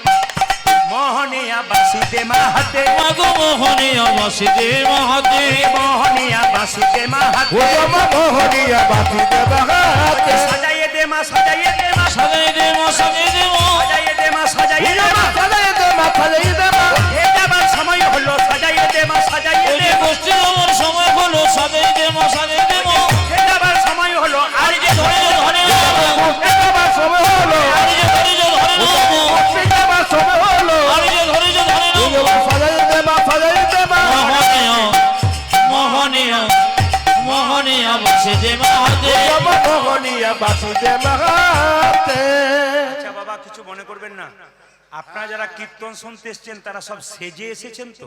মোহনিয়া বাসি দেমা হাতে, মাগো মোহনিয়া বসিতে মহাতে, মোহনিয়া বাসি দেমা হাতে। ও মা মোহনিয়া বাতি দেবা হাতে সাজাইয়ে দেমা সাজাইয়ে দেমা সাজাই দে মা সাজাই দে মা, সাজাইয়ে দেমা সাজাইয়ে ও মা দেমা। সাজাই দেবা সাজাই দেবা এ যাবার সময় হলো, সাজাইয়ে দেমা সাজাইয়ে ওই যে দেমা। গোষ্ঠী আমার সময় হলো, সাজাই দে মা সাজাই দে মা, এ যাবার সময় হলো, আর যে ধরে ধরে ঘুরতে যাবার সময় হলো আর যে ধরে ধরে ঘুরতে যাবার সময় হলো আর যে ধরে ধরে সাজাই দেবা সাজাই দেবা মোহনিয়া মোহনিয়া মোহনিয়া বাসুদেব হাতে মোহনিয়া বাসুদেব হাতে। আচ্ছা বাবা কিছু মনে করবেন না, আপনারা যারা কীর্তন শুনতে এসছেন তারা সব সেজে এসেছেন তো?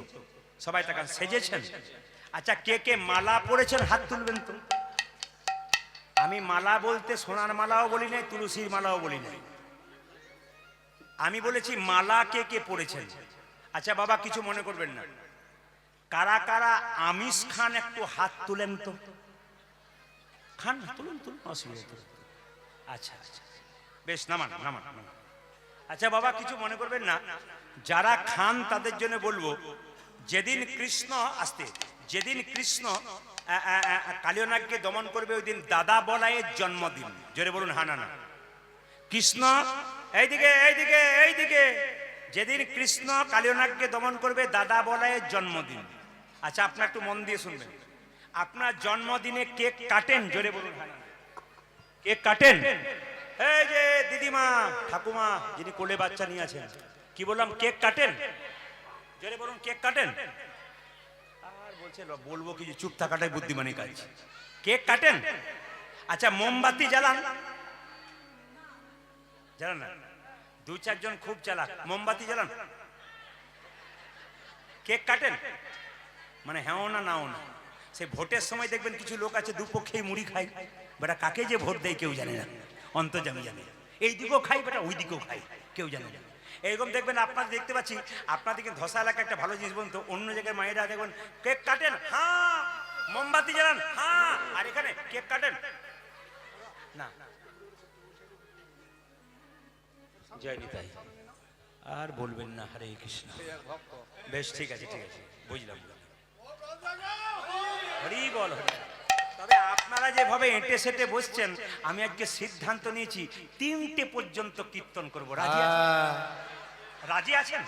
সবাই তাকান, সেজেছেন? আচ্ছা কে কে মালা পড়েছেন হাত তুলবেন তো। আমি মালা বলতে সোনার মালাও বলি নাই, তুলসীর মালাও বলি নাই, আমি বলেছি মালা কে কে পড়েছেন। আচ্ছা বাবা কিছু মনে করবেন না, কারা কারা আমিষ খান একটু হাত তুলেন তো। খান, তুলুন তুলুন, অসুবিধা নেই। আচ্ছা আচ্ছা বেশ, নামান নামান নামান। আচ্ছা বাবা কিছু মনে করবেন না, যারা খান তাদের জন্য বলবো, যেদিন কৃষ্ণ আসতে, যেদিন কৃষ্ণ কালিয়নাগকে দমন করবে ওই দিন দাদা বলাইয়ের জন্মদিন। জোরে বলুন হা না না। কৃষ্ণ এইদিকে এইদিকে এইদিকে, যেদিন কৃষ্ণ কালিয়নাগকে দমন করবে দাদা বলাইয়ের জন্মদিন। আচ্ছা আপনার একটু মন দিয়ে শুনবেন, আপনার জন্মদিনে কেক কাটেন? জোরে বলুন হা না। কেক কাটেন? এই যে দিদিমা ঠাকুমা যিনি কোলে বাচ্চা নিয়ে আছেন, কি বললাম, কেক কাটেন? জোরে বলুন, কেক কাটেন? আর বলছে বলবো কি, যে চুপ থাকাটাই বুদ্ধিমানী কাজ। কেক কাটেন? আচ্ছা মোমবাতি জ্বালান? জ্বালান না? দু চারজন খুব চালাক, মোমবাতি জ্বালান। কেক কাটেন? মানে হ্যাঁ না নাও না। সে ভোটের সময় দেখবেন কিছু লোক আছে দুপক্ষেই মুড়ি খায়, বেটা কাকে যে ভোট দেয় কেউ জানে না, অন্তর্যামী জানে। এই দিকেও খাই বেটা, ওই দিকেও খাই, কেউ জানে না। এরকম দেখবেন আপনারা দেখতে পাচ্ছি, আপনাদেরকে ধসা এলাকা একটা ভালো জিনিস বলুন তো, অন্য জায়গায় মায়েরা দেখবেন কেক কাটেন, হ্যাঁ, মোমবাতি জ্বালান, হ্যাঁ, আর এখানে কেক কাটেন না। জয় নিতাই। আর বলবেন না হরে কৃষ্ণ। বেশ ঠিক আছে ঠিক আছে, বুঝলাম। হরি বল হরি। তবে আপনারা যেভাবে এঁটে সেটে বসছেন, আমি আজকে সিদ্ধান্ত নিয়েছি 3টে পর্যন্ত কীর্তন করব। রাজি আছেন? রাজি আছেন?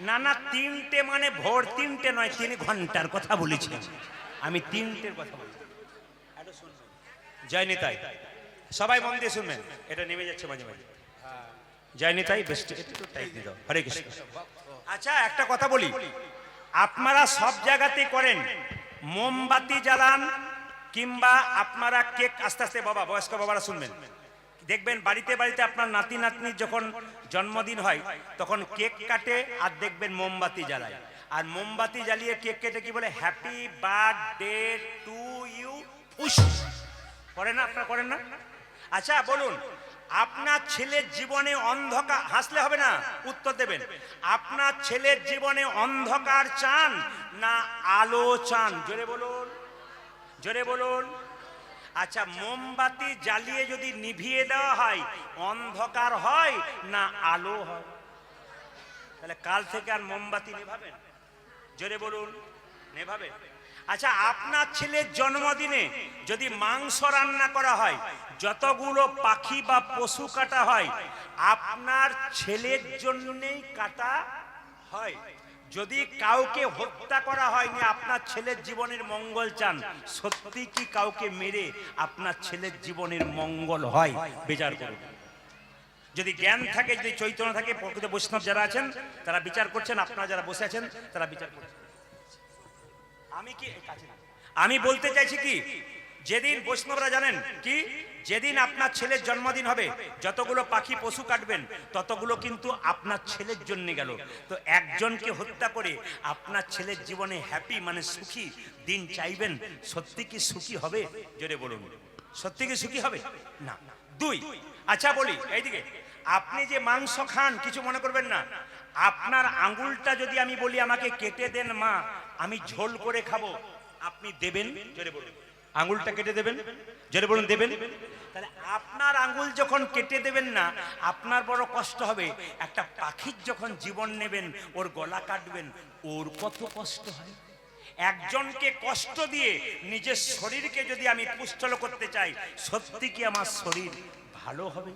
না না, 3টে মানে ভোর 3টে নয়, 3 ঘন্টার কথা বলেছি আমি, 3টের কথা বলছি। জয় নিতাই। সবাই মন দিয়ে শুনবেন, এটা নেমে যাচ্ছে মাঝে মাঝে। জয় নিতাই। বেশ একটু টাইট দিয়ে দাও। হরে কৃষ্ণ। আচ্ছা একটা কথা বলি, আপনারা সব জায়গাতেই করেন, মোমবাতি জ্বালান কিংবা আপনারা কেক, আস্তে আস্তে বাবা, বয়স্ক বাবারা শুনবেন, দেখবেন বাড়িতে বাড়িতে আপনার নাতি নাতনির যখন জন্মদিন হয় তখন কেক কাটে আর দেখবেন মোমবাতি জ্বালায়। আর মোমবাতি জ্বালিয়ে কেক কেটে কি বলে, happy birthday to you push করে না? আপনারা করেন না? আচ্ছা বলুন, আপনার ছেলের জীবনে অন্ধকার, হাসলে হবে না, উত্তর দেবেন, আপনার ছেলের জীবনে অন্ধকার চান না আলো চান? জোরে বলুন, জোরে বলুন। আচ্ছা মোমবাতি জ্বালিয়ে যদি নিভিয়ে দেওয়া হয়, অন্ধকার হয় না আলো হয়? তাহলে কাল থেকে আর মোমবাতি নেভাবেন? জোরে বলুন, নেভাবেন? আচ্ছা আপনার ছেলের জন্মদিনে যদি মাংস রান্না করা হয়, যতগুলো পাখি বা পশু কাটা হয়, আপনার ছেলের জন্যই কাটা হয়। যদি কাউকে হত্যা করা হয়নি, আপনার ছেলের জীবনের মঙ্গল চান, সত্যি কি কাউকে মেরে আপনার ছেলের জীবনের মঙ্গল হয়? বিচার করুন। যদি জ্ঞান থাকে, যদি চৈতন্য থাকে, প্রকৃত বৈষ্ণব যারা আছেন তারা বিচার করছেন, আপনারা যারা বসে আছেন তারা বিচার করছেন। আমি বলতে চাইছি কি, যেদিন বৈষ্ণবরা জানেন কি, যেদিন আপনার ছেলের জন্মদিন হবে, যতগুলো পাখি পশু কাটবেন ততগুলো কিন্তু আপনার ছেলের জন্য গেল। তো একজনকে হত্যা করে আপনার ছেলের জীবনে হ্যাপি মানে সুখী দিন চাইবেন, সত্যি কি সুখী হবে? জোরে বলুন, সত্যি কি সুখী হবে না? 2, আচ্ছা বলি এইদিকে, আপনি যে মাংস খান, কিছু মনে করবেন না, আপনার আঙ্গুলটা যদি আমি বলি আমাকে কেটে দেন মা, আমি ঝোল করে খাবো, আপনি দেবেন? জোরে বলুন। আঙ্গুলটা কেটে দেবেন? জোরে বলুন, দেবেন? তাহলে আপনার আঙ্গুল যখন কেটে দেবেন না, আপনার বড় কষ্ট হবে। একটা পাখির যখন জীবন নেবেন, ওর গলা কাটবেন, ওর কত কষ্ট হয়। একজনকে কষ্ট দিয়ে নিজের শরীরকে যদি আমি পুষ্টল করতে চাই, সত্যি কি আমার শরীর ভালো হবে?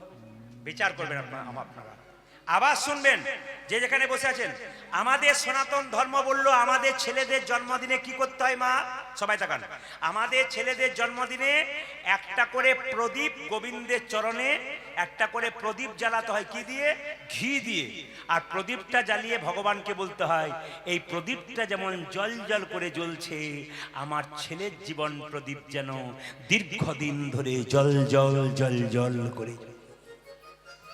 বিচার করবেন আপনারা। আবার শুনবেন, যে যেখানে বসে আছেন, আমাদের সনাতন ধর্ম বললো আমাদের ছেলেদের জন্মদিনে কি করতে হয় মা? সবাই তাকান। আমাদের ছেলেদের জন্মদিনে একটা করে প্রদীপ গোবিন্দের চরণে একটা করে প্রদীপ জ্বালাতে হয়, কি দিয়ে? ঘি দিয়ে। আর প্রদীপটা জ্বালিয়ে ভগবানকে বলতে হয়, এই প্রদীপটা যেমন জল জল করে জ্বলছে, আমার ছেলের জীবন প্রদীপ যেন দীর্ঘদিন ধরে জল জল জল জল করে।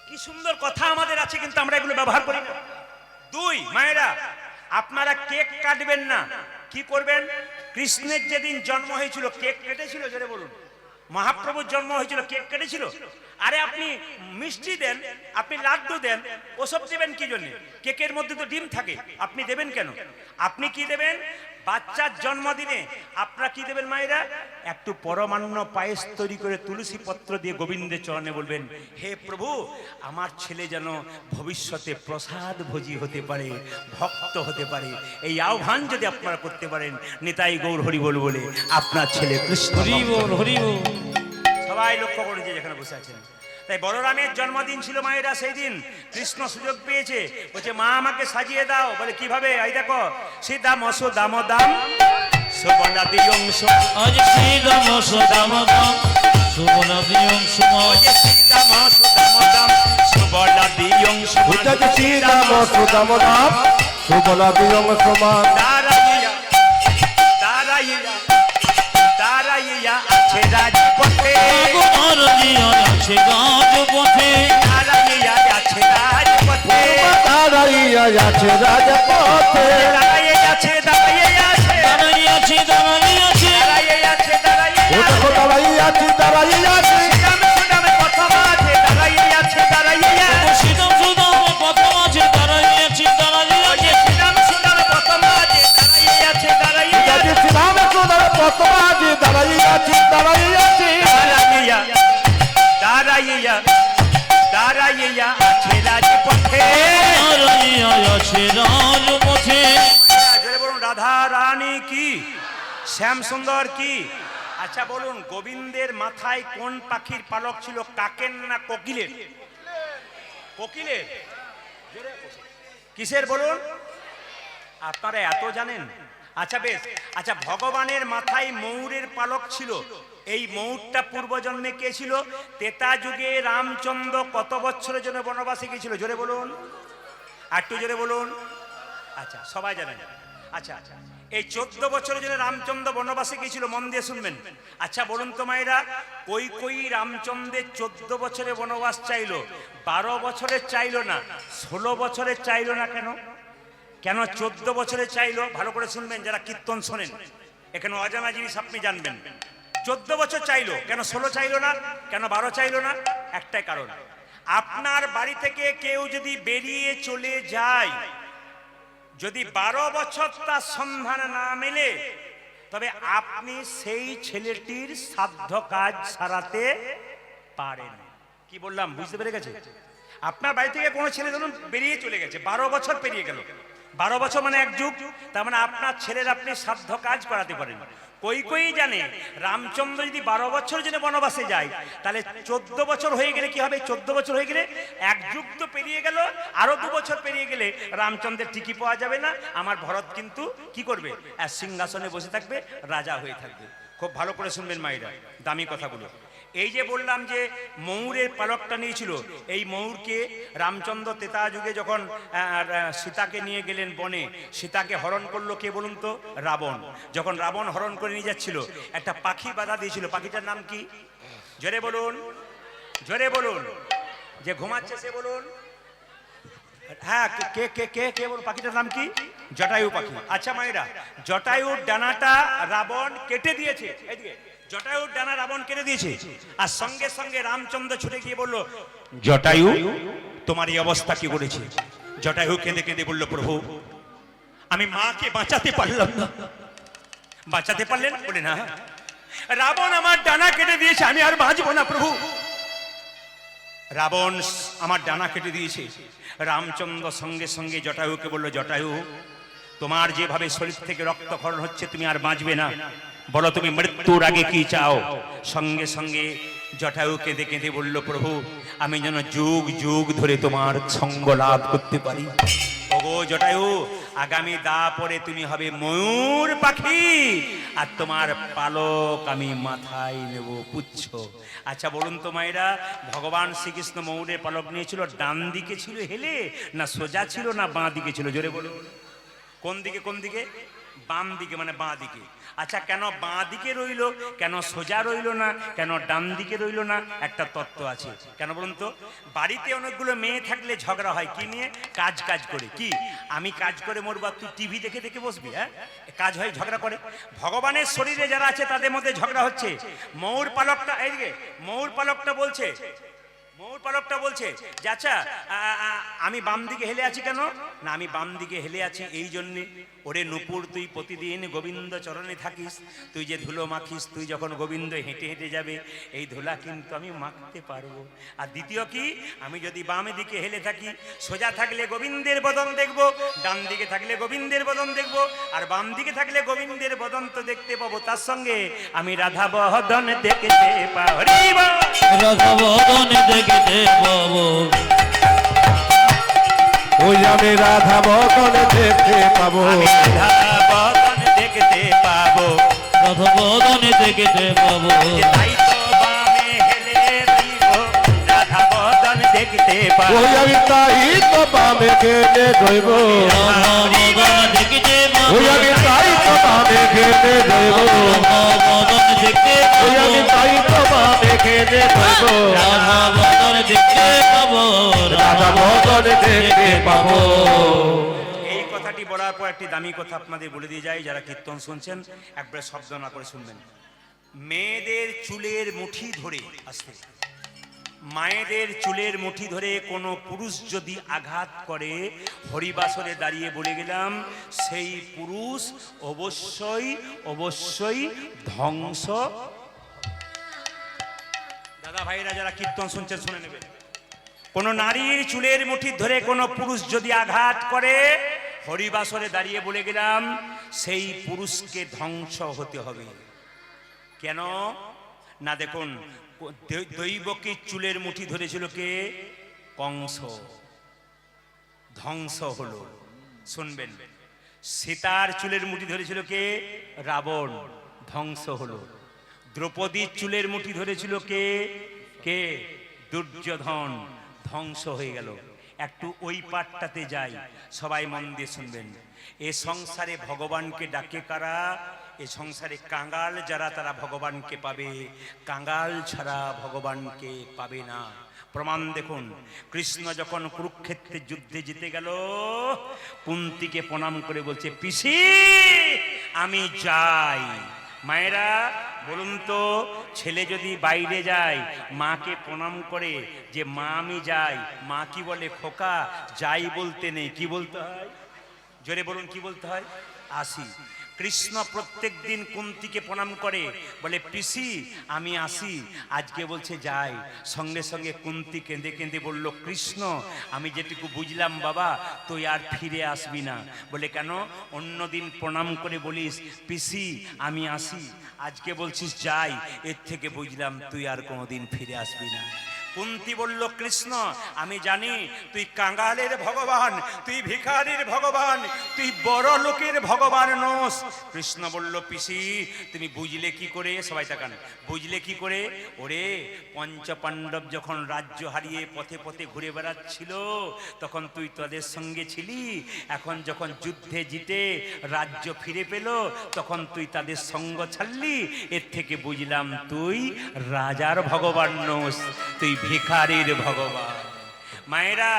কি সুন্দর কথা আমাদের আছে, কিন্তু আমরা এগুলো ব্যবহার করি না। দুই, মায়েরা আপনারা কেক কাটবেন না। কি করবেন? কৃষ্ণের যেদিন জন্ম হয়েছিল কেক কেটেছিল? জোরে বলুন। মহাপ্রভুর জন্ম হয়েছিল কেক কেটেছিল? আরে আপনি মিষ্টি দেন, আপনি লাড্ডু দেন, ওসব দেবেন কি জন্য? কেকের মধ্যে তো ডিম থাকে, আপনি দেবেন কেন? আপনি কি দেবেন? বাচ্চার জন্মদিনে আপনারা কি দেবেন মায়েরা? একটু পরমান্ন পায়েস তৈরি করে তুলসী পত্র দিয়ে গোবিন্দের চরণে বলবেন, হে প্রভু, আমার ছেলে যেন ভবিষ্যতে প্রসাদ ভোজী হতে পারে, ভক্ত হতে পারে। এই আহ্বান যদি আপনারা করতে পারেন, নিতাই গৌর হরি বল বলে আপনার ছেলে কৃষ্ণ হরি বল, হরি বল। সবাই লক্ষ্য করে যে যেখানে বসে আছেন। তাই বলরামের জন্মদিন ছিল মায়েরা, সেই দিন কৃষ্ণ সুযোগ পেয়েছে, বলছে মা আমাকে সাজিয়ে দাও। বলে কিভাবে? এই দেখো, সীতাম সুদাম দাম সুবর্ণাদি অংশ, আজ শ্রীরাম সুদাম দাম সুবর্ণাদি অংশ, সীতাম সুদাম দাম সুবর্ণাদি অংশ, উচ্চতে শ্রীরাম সুদাম দাম সুবলাদি সমান। দাঁড়াইয়া দাঁড়াইয়া দাঁড়াইয়া আছে রাজপথে, আছে গাজপথে, দাঁড়াইয়া আছে রাজপথে, দাঁড়াইয়া আছে রাজপথে, দাঁড়াইয়া আছে দাঁড়াইয়া আছে দাঁড়াইয়া আছে, দাঁড়াইয়া আছে, দাঁড়াইয়া আছে দাঁড়াইয়া ও দেখো দাঁড়াইয়া আছি, দাঁড়াইয়া আছি, শ্রীরাম সুদামে প্রথম আছে, দাঁড়াইয়া আছে দাঁড়াইয়া, সীতাম সুদাম প্রথম আছে, দাঁড়াইয়া আছে, দাঁড়াইয়া আছে, শ্রীরাম সুদামে প্রথম আছে, দাঁড়াইয়া আছে দাঁড়াইয়া, যদি শ্রীরাম সুদার প্রথম আছি, দাঁড়াইয়া আছি, দাঁড়াইয়া আছি, দাঁড়াইয়া দাঁড়াইয়া দাঁড়াইয়া আছে রাজপথে, দাঁড়াইয়া আছে রাজপথে। জোরে বলুন রাধা রানী কি, শ্যাম সুন্দর কি। আচ্ছা বলুন, গোবিন্দের মাথায় কোন পাখির পালক ছিল? কাকের না কোকিলের? কোকিলের। কিসের বলুন? আপনারা এত জানেন? আচ্ছা বেশ। আচ্ছা, ভগবানের মাথায় ময়ূরের পালক ছিল। এই ময়ূরটা পূর্বজন্মে কে ছিল? ত্রেতা যুগে রামচন্দ্র কত বছরের জন্য বনবাসে গিয়েছিল? জোরে বলুন, একটু জোরে বলুন। আচ্ছা, সবাই জানেন। আচ্ছা আচ্ছা, এই 14 বছরের জন্য রামচন্দ্র বনবাসে গিয়েছিল, মন দিয়ে শুনবেন। আচ্ছা বলুন তো মায়েরা, কই রামচন্দ্রের 14 বছরে বনবাস চাইলো, 12 বছরের চাইলো না, 16 বছরের চাইলো না? কেন? কেন 14 বছরে চাইলো? ভালো করে শুনবেন যারা কীর্তন শোনেন, এখানে অজানা জিনিস আপনি জানবেন। 14 বছর চাইলো, কেন 16 চাইলো না, কেন 12 চাইলো না? একটাই কারণ, আপনার বাড়ি থেকে কেউ যদি বেরিয়ে চলে যায়, যদি 12 বছর তার সন্ধান না মেলে, তবে আপনি সেই ছেলেটির সাধ্য কাজ সারাতে পারেন। কি বললাম, বুঝতে পেরে গেছে? আপনার বাড়ি থেকে কোনো ছেলে ধরুন বেরিয়ে চলে গেছে, 12 বছর পেরিয়ে গেল, 12 বছর মানে এক যুগ, তার মানে আপনার ছেলের আপনি সাধ্য কাজ করাতে পারেন। কই জানে রামচন্দ্র যদি 12 বছর জন্য বনবাসে যায়, তাহলে 14 বছর হয়ে গেলে কি হবে? 14 বছর হয়ে গেলে এক যুগ তো পেরিয়ে গেল, আরো 2 বছর পেরিয়ে গেলে রামচন্দ্রের টিকি পাওয়া যাবে না। আমার ভরত কিন্তু কি করবে? সিংহাসনে বসে থাকবে, রাজা হয়ে থাকবে। খুব ভালো করে শুনবেন মায়েরা, দামি কথাগুলো। এই যে বললাম যে ময়ূরের পালকটা নিয়েছিল, এই ময়ূরকে রামচন্দ্র ত্রেতা যুগে যখন সীতাকে নিয়ে গেলেন বনে, সীতাকে হরণ করলো কে বলুন তো? রাবণ। যখন রাবণ হরণ করে নিয়ে যাচ্ছিল, একটা পাখি বাধা দিয়েছিল। পাখিটার নাম কি? জোরে বলুন, জোরে বলুন। যে ঘুমাচ্ছে সে বলুন। হ্যাঁ, কে কে কে কে বলুন, পাখিটার নাম কি? জটায়ু পাখি। আচ্ছা মায়েরা, জটায়ুর ডানাটা রাবণ কেটে দিয়েছে। এদিকে জটায়ুর ডানা রাবণ কেটে দিয়েছে, আর সঙ্গে সঙ্গে রামচন্দ্র ছুটে গিয়ে বলল, জটায়ু তোমার এই অবস্থা কি করেছে? জটায়ু কেঁদে কেঁদে বলল, প্রভু আমি মাকে বাঁচাতে পারলাম না। বাঁচাতে পারলেন? বলে না, রাবণ আমার ডানা কেটে দিয়েছে, আমি আর বাঁচবো না প্রভু। রাবণ আমার ডানা কেটে দিয়েছে। রামচন্দ্র সঙ্গে সঙ্গে জটায়ুকে বলল, জটায়ু তোমার যেভাবে শরীর থেকে রক্তক্ষরণ হচ্ছে, তুমি আর বাঁচবে না, বলো তুমি মৃত্যুর আগে কি চাও? সঙ্গে সঙ্গে জটায়ু কেঁদে কেঁদে বলল, প্রভু আমি যেন যুগ যুগ ধরে তোমার সঙ্গ লাভ করতে পারি। ওগো জটায়ু, আগামী পরে তুমি হবে ময়ূর পাখি, আর তোমার পালক আমি মাথায় নেব পুচ্ছ। আচ্ছা বলুন তো মায়েরা, ভগবান শ্রীকৃষ্ণ ময়ূরের পালক নিয়েছিল, ডান দিকে ছিল হেলে, না সোজা ছিল, না বাঁ দিকে ছিল? জোরে বলুন, কোন দিকে? কোন দিকে? বাম দিকে, মানে বাঁ দিকে। আচ্ছা কেন বাঁ দিকে রইল, কেন সোজা রইল না, কেন ডান দিকে রইল না? একটা তত্ত্ব আছে। কেন বলুন তো? বাড়িতে অনেকগুলো মেয়ে থাকলে ঝগড়া হয় কি নিয়ে? কাজ কাজ করে। কি আমি কাজ করে মরবো, তুই টিভি দেখে দেখে বসবি? হ্যাঁ, কাজ হয়, ঝগড়া করে। ভগবানের শরীরে যারা আছে তাদের মধ্যে ঝগড়া হচ্ছে। ময়ূর পালকটা, এইদিকে ময়ূর পালকটা বলছে, ময়ূর পালকটা বলছে যে আচ্ছা আমি বাম দিকে হেলে আছি কেন? না আমি বাম দিকে হেলে আছি এই জন্যে, ওরে নূপুর তুই প্রতিদিন গোবিন্দ চরণে থাকিস, তুই যে ধুলো মাখিস, তুই যখন গোবিন্দ হেঁটে হেঁটে যাবে এই ধুলা কিন্তু আমি মাখতে পারবো। আর দ্বিতীয় কি, আমি যদি বাম দিকে হেলে থাকি, সোজা থাকলে গোবিন্দের বদন দেখব, ডান দিকে থাকলে গোবিন্দের বদন দেখব, আর বাম দিকে থাকলে গোবিন্দের বদন তো দেখতে পাবো, তার সঙ্গে আমি রাধা বদন দেখতে পাবো। রাধা বদনে দেখতে পাবো, ওই আমি রাধা বদন দেখতে পাবো, আমি রাধা বদন দেখতে পাবো, রাধা বদনে দেখতে পাবো। তাই তো বামে হেলে দিব, রাধা বদন দেখতে পাবো। ওই আমি তাই তো বামে খেতে দইব, রাধা বদন দেখতে পাবো, ওই আমি তাই তো বামে খেতে দইব, রাধা বদন দেখতে ওই আমি পাবো, তাই তো বামে খেতে দইব, রাধা বদন দেখতে পাবো, রাধা বদন দেখতে পাবো। এই কথাটি বলার পর একটি দামি কথা আপনাদের বলে দিয়ে যাই, যারা কীর্তন শুনছেন একবার শব্দ না করে শুনবেন। মেয়েদের চুলের মুঠি ধরে, আসতে, মায়েদের চুলের মুঠি ধরে কোনো পুরুষ যদি আঘাত করে, হরিবাসরে দাঁড়িয়ে বলে গেলাম সেই পুরুষ অবশ্যই অবশ্যই ধ্বংস। দাদা ভাইরা যারা কীর্তন শুনছেন শুনে নেবেন, কোন নারীর চুলের মুঠি ধরে কোনো পুরুষ যদি আঘাত করে, হরিবাসরে দাঁড়িয়ে বলে গেলাম সেই পুরুষকে ধ্বংস হতে হবে। কেন না দেখুন, দৈবকী চুলের মুঠি ধরেছিল কে? কংস, ধ্বংস হলো। শুনবেন, সীতার চুলের মুঠি ধরেছিল কে? রাবণ, ধ্বংস হলো। দ্রৌপদীর চুলের মুঠি ধরেছিল কে? কে? দুর্যোধন, ধ্বংস হয়ে গেল। একটু ওই পাঠটাতে যাই, সবাই মন দিয়ে শুনবেন। এ সংসারে ভগবানকে ডাকে কারা? এ সংসারে কাঙ্গাল যারা, তারা ভগবানকে পাবে, কাঙ্গাল ছাড়া ভগবানকে পাবে না। প্রমাণ দেখুন, কৃষ্ণ যখন কুরুক্ষেত্রের যুদ্ধে জিতে গেল, কুন্তিকে প্রণাম করে বলছে, পিসি আমি যাই। মায়েরা বলুন তো, ছেলে যদি বাইরে যায় মাকে প্রণাম করে যে মা আমি যাই, মা কি বলে? খোকা যাই বলতে নেই, কি বলতে হয়? জোরে বলুন, কি বলতে হয়? আসি। কৃষ্ণ প্রত্যেক দিন কুন্তিকে প্রণাম করে, বলে পিসি আমি আসি। আজকে বলছে যাই। সঙ্গে সঙ্গে কুন্তি কেঁদে কেঁদে বলল, কৃষ্ণ আমি যেটুকু বুঝলাম বাবা, তুই আর ফিরে আসবি না। বলে কেন? অন্যদিন প্রণাম করে বলিস পিসি আমি আসি, আজকে বলছিস যাই, এর থেকে বুঝলাম তুই আর কোনোদিন ফিরে আসবি না। কুন্তি বলল, কৃষ্ণ আমি জানি তুই কাঙ্গালের ভগবান, তুই ভিখারির ভগবান, তুই বড় লোকের ভগবান নোস। কৃষ্ণ বলল, পিসি তুমি বুঝলে কি করে? সবাই তাকান, বুঝলে কি করে? ওরে পঞ্চপাণ্ডব যখন রাজ্য হারিয়ে পথে পথে ঘুরে বেড়াচ্ছিল, তখন তুই তাদের সঙ্গে ছিলি। এখন যখন যুদ্ধে জিতে রাজ্য ফিরে পেল, তখন তুই তাদের সঙ্গ ছাড়লি। এর থেকে বুঝলাম তুই রাজার ভগবান নোস, তুই ভিখারির ভগবান। মায়েরা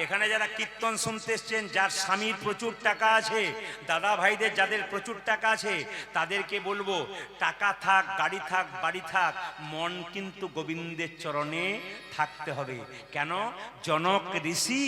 এখানে যারা কীর্তন শুনতে এসছেন, যার স্বামীর প্রচুর টাকা আছে, দাদা ভাইদের যাদের প্রচুর টাকা আছে, তাদেরকে বলবো, টাকা থাক, গাড়ি থাক, বাড়ি থাক, মন কিন্তু গোবিন্দের চরণে থাকতে হবে। কেন? জনক ঋষি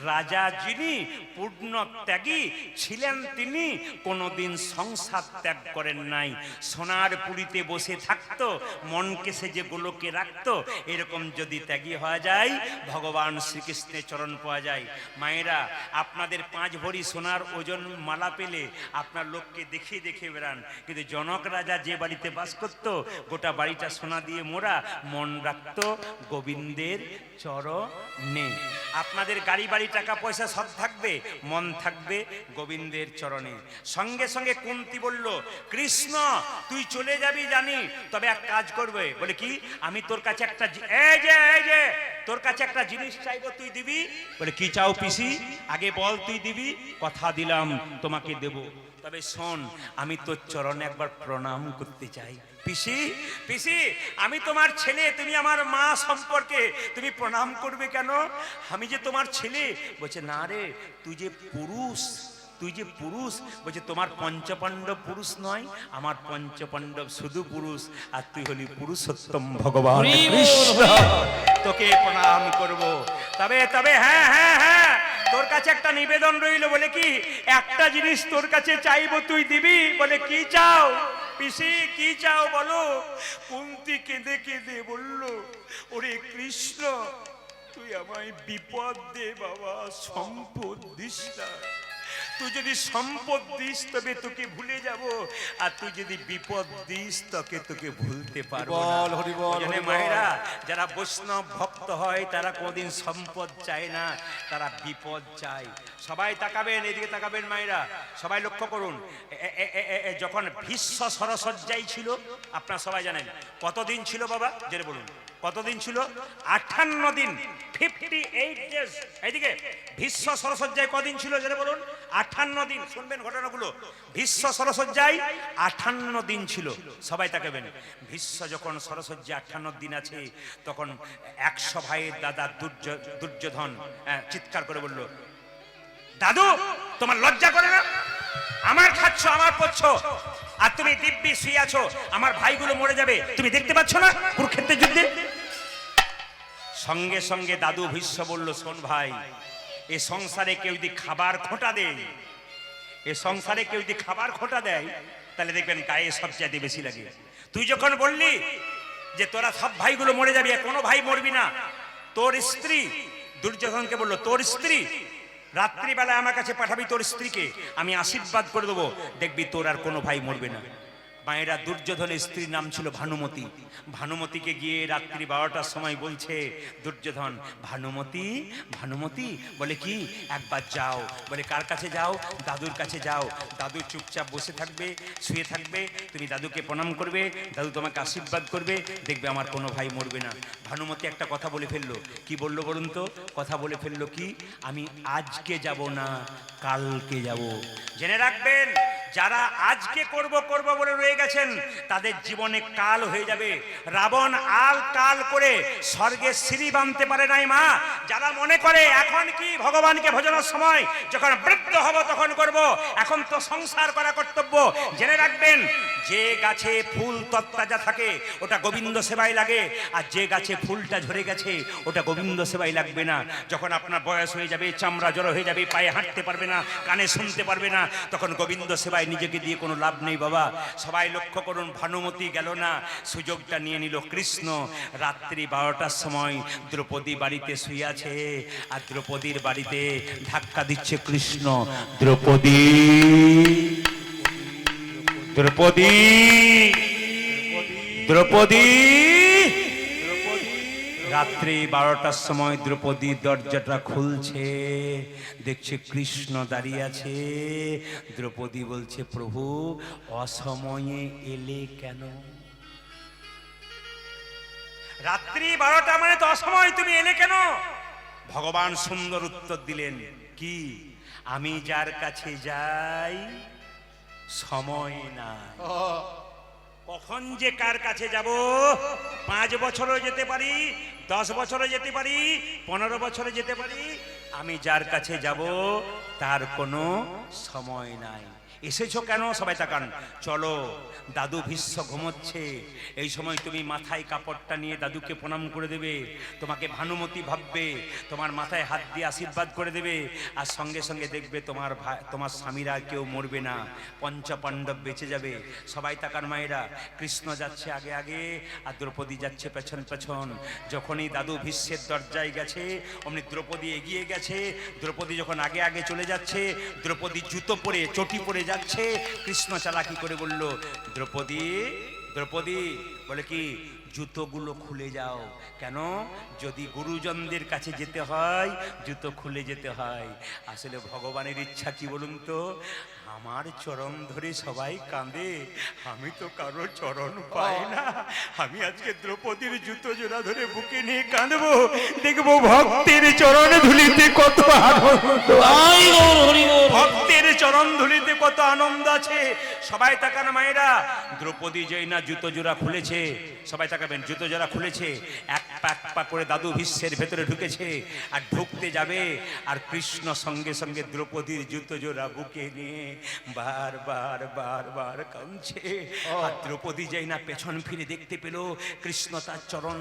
রাজা যিনি পূর্ণ ত্যাগী ছিলেন, তিনি কোনোদিন সংসার ত্যাগ করেন নাই। সোনার পুরীতে বসে থাকতো, মনকে সে যে গোলকে রাখতো। এরকম যদি ত্যাগী হওয়া যায়, ভগবান শ্রীকৃষ্ণের চরণ পাওয়া যায়। মায়েরা, আপনাদের 5 ভরি সোনার ওজন মালা পেলে আপনার লোককে দেখিয়ে দেখে বেড়ান, কিন্তু জনক রাজা যে বাড়িতে বাস করত গোটা বাড়িটা সোনা দিয়ে মোড়া, মন রাখত গোবিন্দের চরণে। আপনাদের গাড়ি বাড়ি টাকা পয়সা সব থাকবে, মন থাকবে গোবিন্দের চরণে। সঙ্গে সঙ্গে কুন্তী বলল, কৃষ্ণ তুই চলে যাবি জানি, তবে এক কাজ করবে। বলে কি? আমি তোর কাছে একটা এই যে তোর কাছে একটা জিনিস চাইবো, তুই দিবি? বলে কি চাও পিসি? আগে বল তুই দিবি। কথা দিলাম তোমাকে দেব, তবে শোন, আমি তোর চরণে একবার প্রণাম করতে চাই। পিসি, পিসি আমি তোমার ছেলে, তুমি আমার মা সম্পর্কে, তুমি প্রণাম করবে কেন? আমি যে তোমার ছেলে। বলছে না রে, তুই যে পুরুষ, তুই যে পুরুষ। বলছে তোমার পঞ্চপাণ্ডব পুরুষ নয়, আমার পঞ্চপাণ্ডব শুধু পুরুষ, আর তুই হলি পুরুষোত্তম ভগবান কৃষ্ণ, তোকে প্রণাম করব। তবে তবে হ্যাঁ হ্যাঁ হ্যাঁ, তোর কাছে একটা নিবেদন রইল। বলে কি? একটা জিনিস তোর কাছে চাইবো, তুই দিবি? বলে কি চাও পিসি, কি চাও বলো? কুন্তী কেঁদে কেঁদে বলল, ওরে কৃষ্ণ তুই আমায় বিপদ দে বাবা, সম্পদ দিস না। তুই যদি সম্পদ দিস তবে তোকে ভুলে যাব, আর তুই যদি বিপদ দিস তোকে ভুলতে পারবো না। ওজন্য মায়েরা, যারা বৈষ্ণব ভক্ত হয় তারা কোনদিন সম্পদ চায় না, তারা বিপদ চায়। সবাই তাকাবেন, এদিকে তাকাবেন মায়েরা, সবাই লক্ষ্য করুন। যখন ভীষ্ম সরসজ্জায় ছিল, আপনারা সবাই জানেন কতদিন ছিল বাবা? জেনে বলুন কতদিন ছিল? 58 দিন, 58 days। এইদিকে ভীষ্ম সরসজ্জায় কদিন ছিল জেনে বলুন? 58 দিন। শুনবেন ঘটনাগুলো। ভীষ্ম সরসজ্জায় 58 দিন ছিল। সবাই তাকাবেন। ভীষ্ম যখন সরসজ্জায় 58 দিন আছে, তখন 100 ভাইয়ের দাদা দুর্যোধন চিৎকার করে বলল, দাদু তোমার লজ্জা করে না? আমার খাচ্ছ, আমার পড়ছ, আর তুমি দিব্যি শুয়ে আছো, আমার ভাইগুলো মরে যাবে, তুমি দেখতে পাচ্ছ না কুরুক্ষেত্রের যুদ্ধে? সঙ্গে সঙ্গে দাদু ভীষ্ম বলল, শোন ভাই, এ সংসারে কেউ যদি খাবার খোঁটা দেয়, এ সংসারে কেউ যদি খাবার খোঁটা দেয়, তাহলে দেখবেন গায়ে সবচাইতে বেশি লাগে। তুই যখন বললি যে তোরা সব ভাইগুলো মরে যাবি, কোনো ভাই মরবি না, তোর স্ত্রী, দুর্যোধনকে বলল, তোর স্ত্রী রাত্রিবেলায় আমার কাছে পাঠাবি, তোর স্ত্রীকে আমি আশীর্বাদ করে দেবো, দেখবি তোর আর কোনো ভাই মরবে না। মায়েরা, দুর্যোধনের স্ত্রীর নাম ছিল ভানুমতি। ভানুমতিকে গিয়ে রাত্রি 12টার সময় বলছে দুর্যোধন, ভানুমতি, ভানুমতি। বলে কি? একবার যাও। বলে কার কাছে যাও? দাদুর কাছে যাও। দাদু চুপচাপ বসে থাকবে, শুয়ে থাকবে, তুমি দাদুকে প্রণাম করবে, দাদু তোমাকে আশীর্বাদ করবে, দেখবে আমার কোনো ভাই মরবে না। ভানুমতি একটা কথা বলে ফেললো। কি বললো বলুন তো? কথা বলে ফেললো কি? আমি আজকে যাব না, কালকে যাব। জেনে রাখবেন, যারা আজকে করব করব বলে রয়ে গেছেন, তাদের জীবনে কাল হয়ে যাবে। রাবণ আল কাল করে স্বর্গে সিঁড়ি বাঁধতে পারে নাই মা। যারা মনে করে এখন কি ভগবানকে ভজনের সময়, যখন বৃদ্ধ হব তখন করব, এখন তো সংসার করা কর্তব্য। জেনে রাখবেন, যে গাছে ফুল তত্তাজা থাকে ওটা গোবিন্দ সেবায় লাগে, আর যে গাছে ফুলটা ঝরে গেছে ওটা গোবিন্দ সেবায় লাগবে না। যখন আপনার বয়স হয়ে যাবে, চামড়া জড়ো হয়ে যাবে, পায়ে হাঁটতে পারবে না, কানে শুনতে পারবে না, তখন গোবিন্দ সেবায় নিজেকে দিয়ে কোনো লাভ নেই বাবা। সবাই লক্ষ্য করুন, ভানুমতি গেল না, সুযোগটা নিয়ে নিল কৃষ্ণ। রাত্রি 12টার সময় দ্রৌপদী বাড়িতে শুয়ে আছে, আর দ্রৌপদীর বাড়িতে ধাক্কা দিচ্ছে কৃষ্ণ। দ্রৌপদী, দ্রৌপদী, দ্রৌপদী। রাত্রি 12টার সময় দ্রৌপদীর দরজাটা খুলছে, দেখছে কৃষ্ণ দাঁড়িয়ে আছে। দ্রৌপদী বলছে, প্রভু অসময়ে এলে কেন? রাত্রি 12টা মানে তো অসময়, তুমি এলে কেন? ভগবান সুন্দর উত্তর দিলেন, কি? আমি যার কাছে যাই সময় নাই। কখন যে কার কাছে যাব, 5 বছরও যেতে পারি, 10 বছরও যেতে পারি, 15 বছরে যেতে পারি, আমি যার কাছে যাব তার কোনো সময় নাই। এসেছো কেন? সবাই তাকান। চলো, দাদু ভীষ্ম ঘুমোচ্ছে, এই সময় তুমি মাথায় কাপড়টা নিয়ে দাদুকে প্রণাম করে দেবে, তোমাকে ভানুমতি ভাববে, তোমার মাথায় হাত দিয়ে আশীর্বাদ করে দেবে, আর সঙ্গে সঙ্গে দেখবে তোমার স্বামীরা কেউ মরবে না, পঞ্চপাণ্ডব বেঁচে যাবে। সবাই তাকান মায়েরা। কৃষ্ণ যাচ্ছে আগে আগে আর দ্রৌপদী যাচ্ছে পেছন পেছন। যখনই দাদু ভীষ্মের দরজায় গেছে অমনি দ্রৌপদী এগিয়ে গেছে। দ্রৌপদী যখন আগে আগে চলে যাচ্ছে, দ্রৌপদী জুতো পরে চটি পরে যাচ্ছে। কৃষ্ণ চালাকি করে বলল, দ্রৌপদী দ্রৌপদী, বলে কি, জুতোগুলো খুলে যাও। কেন? যদি গুরুজনদের কাছে যেতে হয় জুতো খুলে যেতে হয়। আসলে ভগবানের ইচ্ছা কি বলুন তো, আমার চরণ ধরে সবাই কাঁদে, আমি তো কারো চরণ পাই না। আমি আজকে দ্রৌপদীর জুতো জোড়া ধরে বুকে নিয়ে কাঁদবো, দেখবো ভক্তের চরণ ধুলিতে কত আনন্দ, তাই গৌর হরি বল। ভক্তের চরণ ধুলিতে কত আনন্দ আছে। সবাই তাকান মায়েরা। দ্রৌপদী যেই না জুতো জোড়া খুলেছে, সবাই তাকাবেন, জুতো জোড়া খুলেছে, এক পা করে দাদু ভীষ্মের ভেতরে ঢুকেছে আর ঢুকতে যাবে, আর কৃষ্ণ সঙ্গে সঙ্গে দ্রৌপদীর জুতো জোড়া বুকে নিয়ে বার কাঁদছে। আর দ্রৌপদী যেই না পেছন ফিরে দেখতে পেল কৃষ্ণ তার চরণ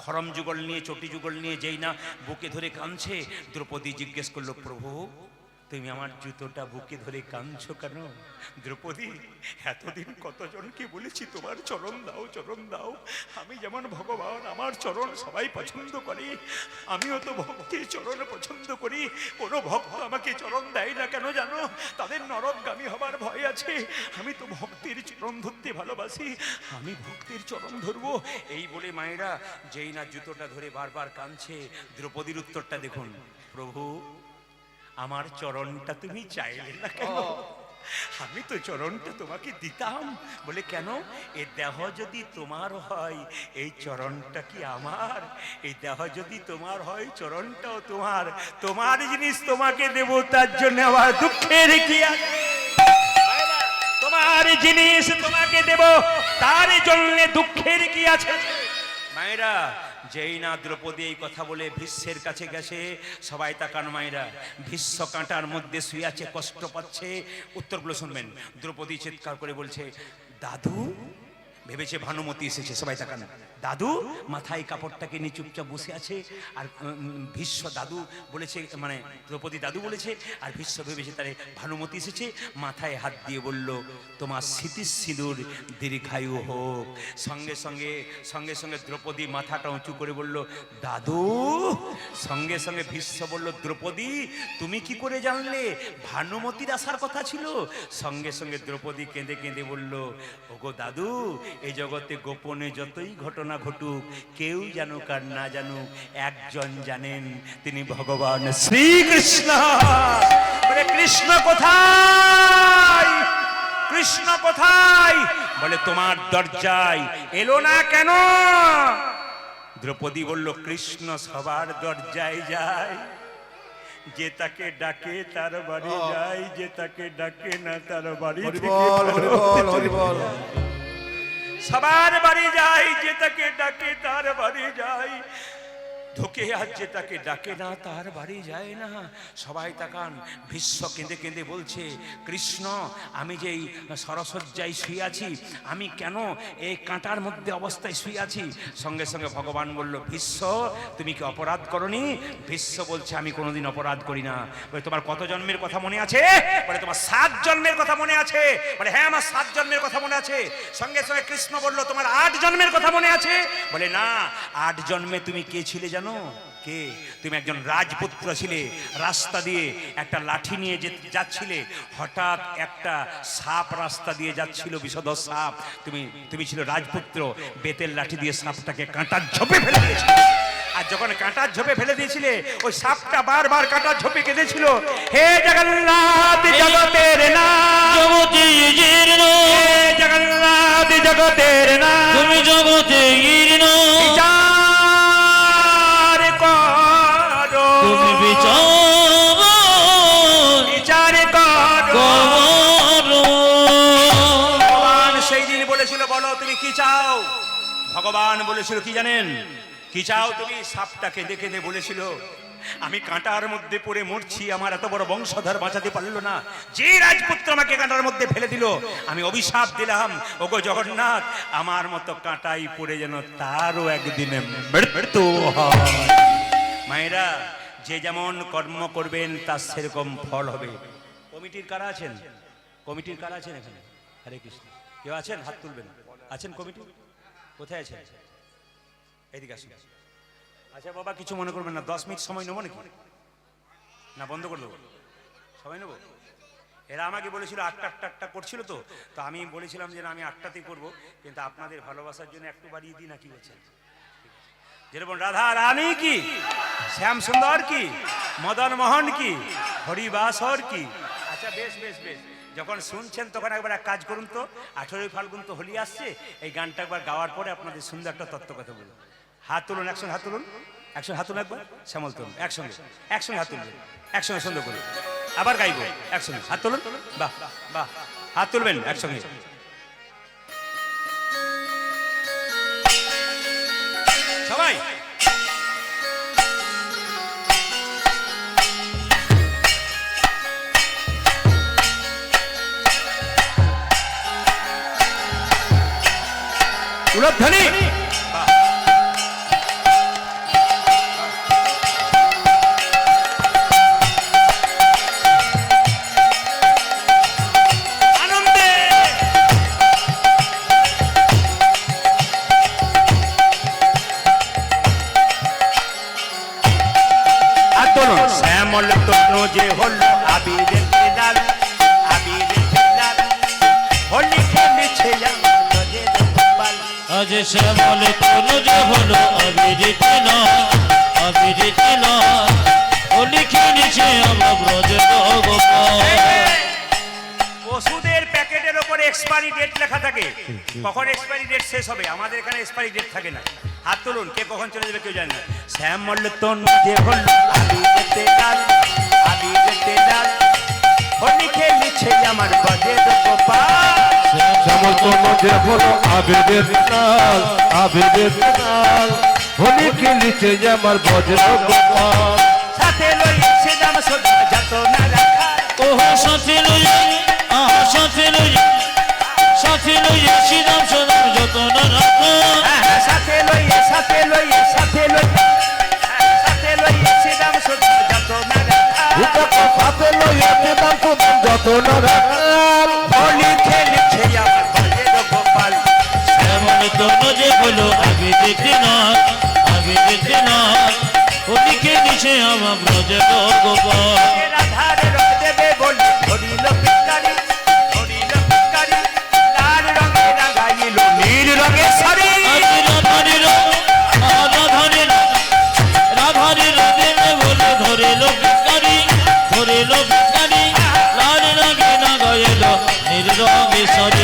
খরম যুগল নিয়ে, চটি যুগল নিয়ে যেই না বুকে ধরে কাঁদছে, দ্রৌপদী জিজ্ঞেস করলো, প্রভু তুমি আমার জুতোটা বুকে ধরে কাঁদছো কেন? দ্রৌপদী, এতদিন কতজনকে বলেছি তোমার চরণ দাও, চরণ দাও। আমি যেমন ভগবান, আমার চরণ সবাই পছন্দ করে, আমিও তো ভক্তির চরণ পছন্দ করি। কোনো ভক্ত আমাকে চরণ দেয় না কেন জানো? তাদের নরকগামী হবার ভয় আছে। আমি তো ভক্তির চরণ ধরতে ভালোবাসি, আমি ভক্তির চরণ ধরবো। এই বলে মায়েরা যেই না জুতোটা ধরে বারবার কাঁদছে, দ্রৌপদীর উত্তরটা দেখুন, প্রভু আমার চরণটা তুমি চাইলে না কেন? আমি তো চরণটা তোমাকে দিতাম। বলে কেন? এই দেহ যদি তোমার হয় এই চরণটা কি আমার? এই দেহ যদি তোমার হয় চরণটাও তোমার, তোমার জিনিস তোমাকে দেব, তার জন্য আবার দুঃখের কি আছে? তোমার জিনিস তোমাকে দেব, তার জন্য দুঃখের কি আছে? মায়েরা, যেই না দ্রৌপদী এই কথা বলে ভীষ্মের কাছে গেছে, সবাই তাকান মায়েরা। ভীষ্ম কাঁটার মধ্যে শুয়ে আছে, কষ্ট পাচ্ছে। উত্তরগুলো শুনবেন। দ্রৌপদী চিৎকার করে বলছে, দাদু। ভেবেছে ভানুমতি এসেছে। সবাই তাকান। দাদু মাথায় কাপড়টাকে নিয়ে চুপচাপ বসে আছে, আর ভীষ্ম দাদু বলেছে, মানে দ্রৌপদী দাদু বলেছে, আর ভীষ্ম ভেবেছে তারে ভানুমতি এসেছে। মাথায় হাত দিয়ে বলল, তোমার স্মৃতি সিঁদুর দীর্ঘায়ু হোক। সঙ্গে সঙ্গে সঙ্গে সঙ্গে দ্রৌপদী মাথাটা উঁচু করে বলল, দাদু। সঙ্গে সঙ্গে ভীষ্ম বলল, দ্রৌপদী তুমি কি করে জানলে? ভানুমতির আসার কথা ছিল। সঙ্গে সঙ্গে দ্রৌপদী কেঁদে কেঁদে বলল, ওগো দাদু, এই জগতে গোপনে যতই ঘটনা ঘটুক, কেউ জানুক আর না জানুক, একজন জানেন, তিনি ভগবান শ্রীকৃষ্ণ। বলে কৃষ্ণ কোথায়? কৃষ্ণ কোথায়? বলে তোমার দরজায় এলো না কেন? দ্রৌপদী বলল, কৃষ্ণ সবার দরজায় যায়, যে তাকে ডাকে তার বাড়ি যায়, যে তাকে ডাকে না তার বাড়ি থেকে সবার বাড়ি যায়, যে তাকে ডাকে তার বাড়ি যায়, ঢুকে আর যে তাকে ডাকে না তার বাড়ি যায় না। সবাই তাকান। ভীষ্ম কেঁদে কেঁদে বলছে, কৃষ্ণ আমি যেই সরসজ্জায় শুয়ে আছি, আমি কেন এই কাঁটার মধ্যে অবস্থায় শুয়ে আছি? সঙ্গে সঙ্গে ভগবান বলল, ভীষ্ম তুমি কি অপরাধ করনি? ভীষ্ম বলছে, আমি কোনোদিন অপরাধ করি না। বলে তোমার কত জন্মের কথা মনে আছে? বলে তোমার 7 জন্মের কথা মনে আছে। বলে হ্যাঁ, আমার 7 জন্মের কথা মনে আছে। সঙ্গে সঙ্গে কৃষ্ণ বলল, তোমার 8 জন্মের কথা মনে আছে? বলে না, 8 জন্মে তুমি কে ছিলে জানো? কে? তুমি একজন রাজপুত্র ছিলে। রাস্তা দিয়ে একটা লাঠি নিয়ে যাচ্ছিলে, হঠাৎ একটা সাপ রাস্তা দিয়ে যাচ্ছিল, বিষধর সাপ। তুমি ছিল রাজপুত্র, বেতের লাঠি দিয়ে সাপটাকে কাঁটার ঝোপে ফেলে দিয়েছিলে। আর যখন কাঁটার ঝোপে ফেলে দিয়েছিলে, ওই সাপটা বারবার কাঁটার ঝোপে কেঁদেছিল, হে জগন্নাথ জগতের নাথ, জগন্নাথ জগতের নাথ, তুমি জগতে গিরিন, তুমি বিচার করো। ভগবান সেই দিন বলেছিল, বলো তুমি কি চাও? ভগবান বলেছিল কি জানেন? কি চাও তুমি? সাপটা কেঁদে কেঁদে বলেছিল, আমি কাঁটার মধ্যে পড়ে মরছি, আমার এত বড় বংশধর বাঁচাতে পারলো না। যে রাজপুত্র আমাকে কাঁটার মধ্যে ফেলে দিল, আমি অভিশাপ দিলাম, ওগো জগন্নাথ, আমার মতো কাঁটাই পড়ে যেন তারও একদিনে মৃত্যু হয়। মায়েরা, যে যেমন কর্ম করবেন তার সেরকম ফল হবে। কমিটির কারা আছেন? কমিটির কারা আছেন এখানে? হরে কৃষ্ণ। কেউ আছেন? হাত তুলবেন। আছেন কমিটি? কোথায় আছেন? এদিকে আসুন। আচ্ছা বাবা, কিছু মনে করবেন না, 10 মিনিট সময় নেবো নাকি? না বন্ধ করে দেবো? সময় নেবো? এরা আমাকে বলেছিল 8টা করছিল, তো আমি বলেছিলাম যে না, আমি 8টাতেই করবো, কিন্তু আপনাদের ভালোবাসার জন্য একটু বাড়িয়ে দিই, না কি বলছেন? যেরকম রাধা রানী কি, শ্যাম সুন্দর কি, মদন মোহন কি, হরিবাসর কি। আচ্ছা বেশ বেশ বেশ, যখন শুনছেন তখন একবার এক কাজ করুন তো, 18 ফাল্গুন তো হোলি আসছে, এই গানটা একবার গাওয়ার পরে আপনাদের সুন্দর একটা তত্ত্ব কথা বলুন। হাত তুলুন, একসঙ্গে হাত তুলুন, একসঙ্গে হাত তুলুন, একবার শ্যামল তুলুন, একসঙ্গে একসঙ্গে হাত তুলবেন, একসঙ্গে সুন্দর করে আবার গাইব, একসঙ্গে হাত তুলুন। বাহ বাহ, হাত তুলবেন একসঙ্গে। সবাই উলধ্বনি। শ্যামল তনু যে হল আবিরের লাল, আবিরের লাল, হোলি খেলেছে গোপাল। আজ শ্যামল তনু যে হলো আবিরিত নয়, আবিরিত নয়, হোলি খেলেছে আমার ব্রজের গোপাল। ওষুধের প্যাকেটের ওপরে এক্সপায়ারি ডেট লেখা থাকে, কখন এক্সপায়ারি ডেট শেষ হবে, আমাদের এখানে এক্সপায়ারি ডেট থাকে না। হাত তুলুন, কে কখন চলে যাবে কেউ জানে না। শ্যামল তনু যে হল আবিরেতে লাল, আবিরেতে লাল, হোলি খেলেছে আমার ব্রজের গোপাল। শ্যামল তনু যে হলো আবিরের লাল, আবিরের লাল, হোলি খেলেছে আমার ব্রজের গোপাল। সাথে লইছে দাম সদা যত না রাখা, ওহো সাথে লইয়া, আহা সাথে লইয়া, সাথে লইয়া শ্রীরাম সদাম যত না রাখো। সাথে লইয়ে, সাথে লইয়ে, সাথে লইয়ে, সাথে লইয়ে শ্রীরাম সদা যত না রাখা, সাথে লইয়া শ্রীরাম সদাম যত না রাখা, হোলি খেলেছে আমার ব্রজের গোপাল। শ্যামল তনু যে হলো আবিরিত নয়, আবিরিত নয়, হোলি খেলেছে আমার ব্রজের গোপাল। রাধার রং দেবে বলে ধরিল পিচকারি, ধরিল পিচকারি, লাল রঙে রাঙাইল নীল রঙের শাড়ি। রাধারি দেবে বলে ধরিল ভিখারি, ধরিল ভিখারি, লাল রঙে না গাইল নীল রঙে শাড়ি।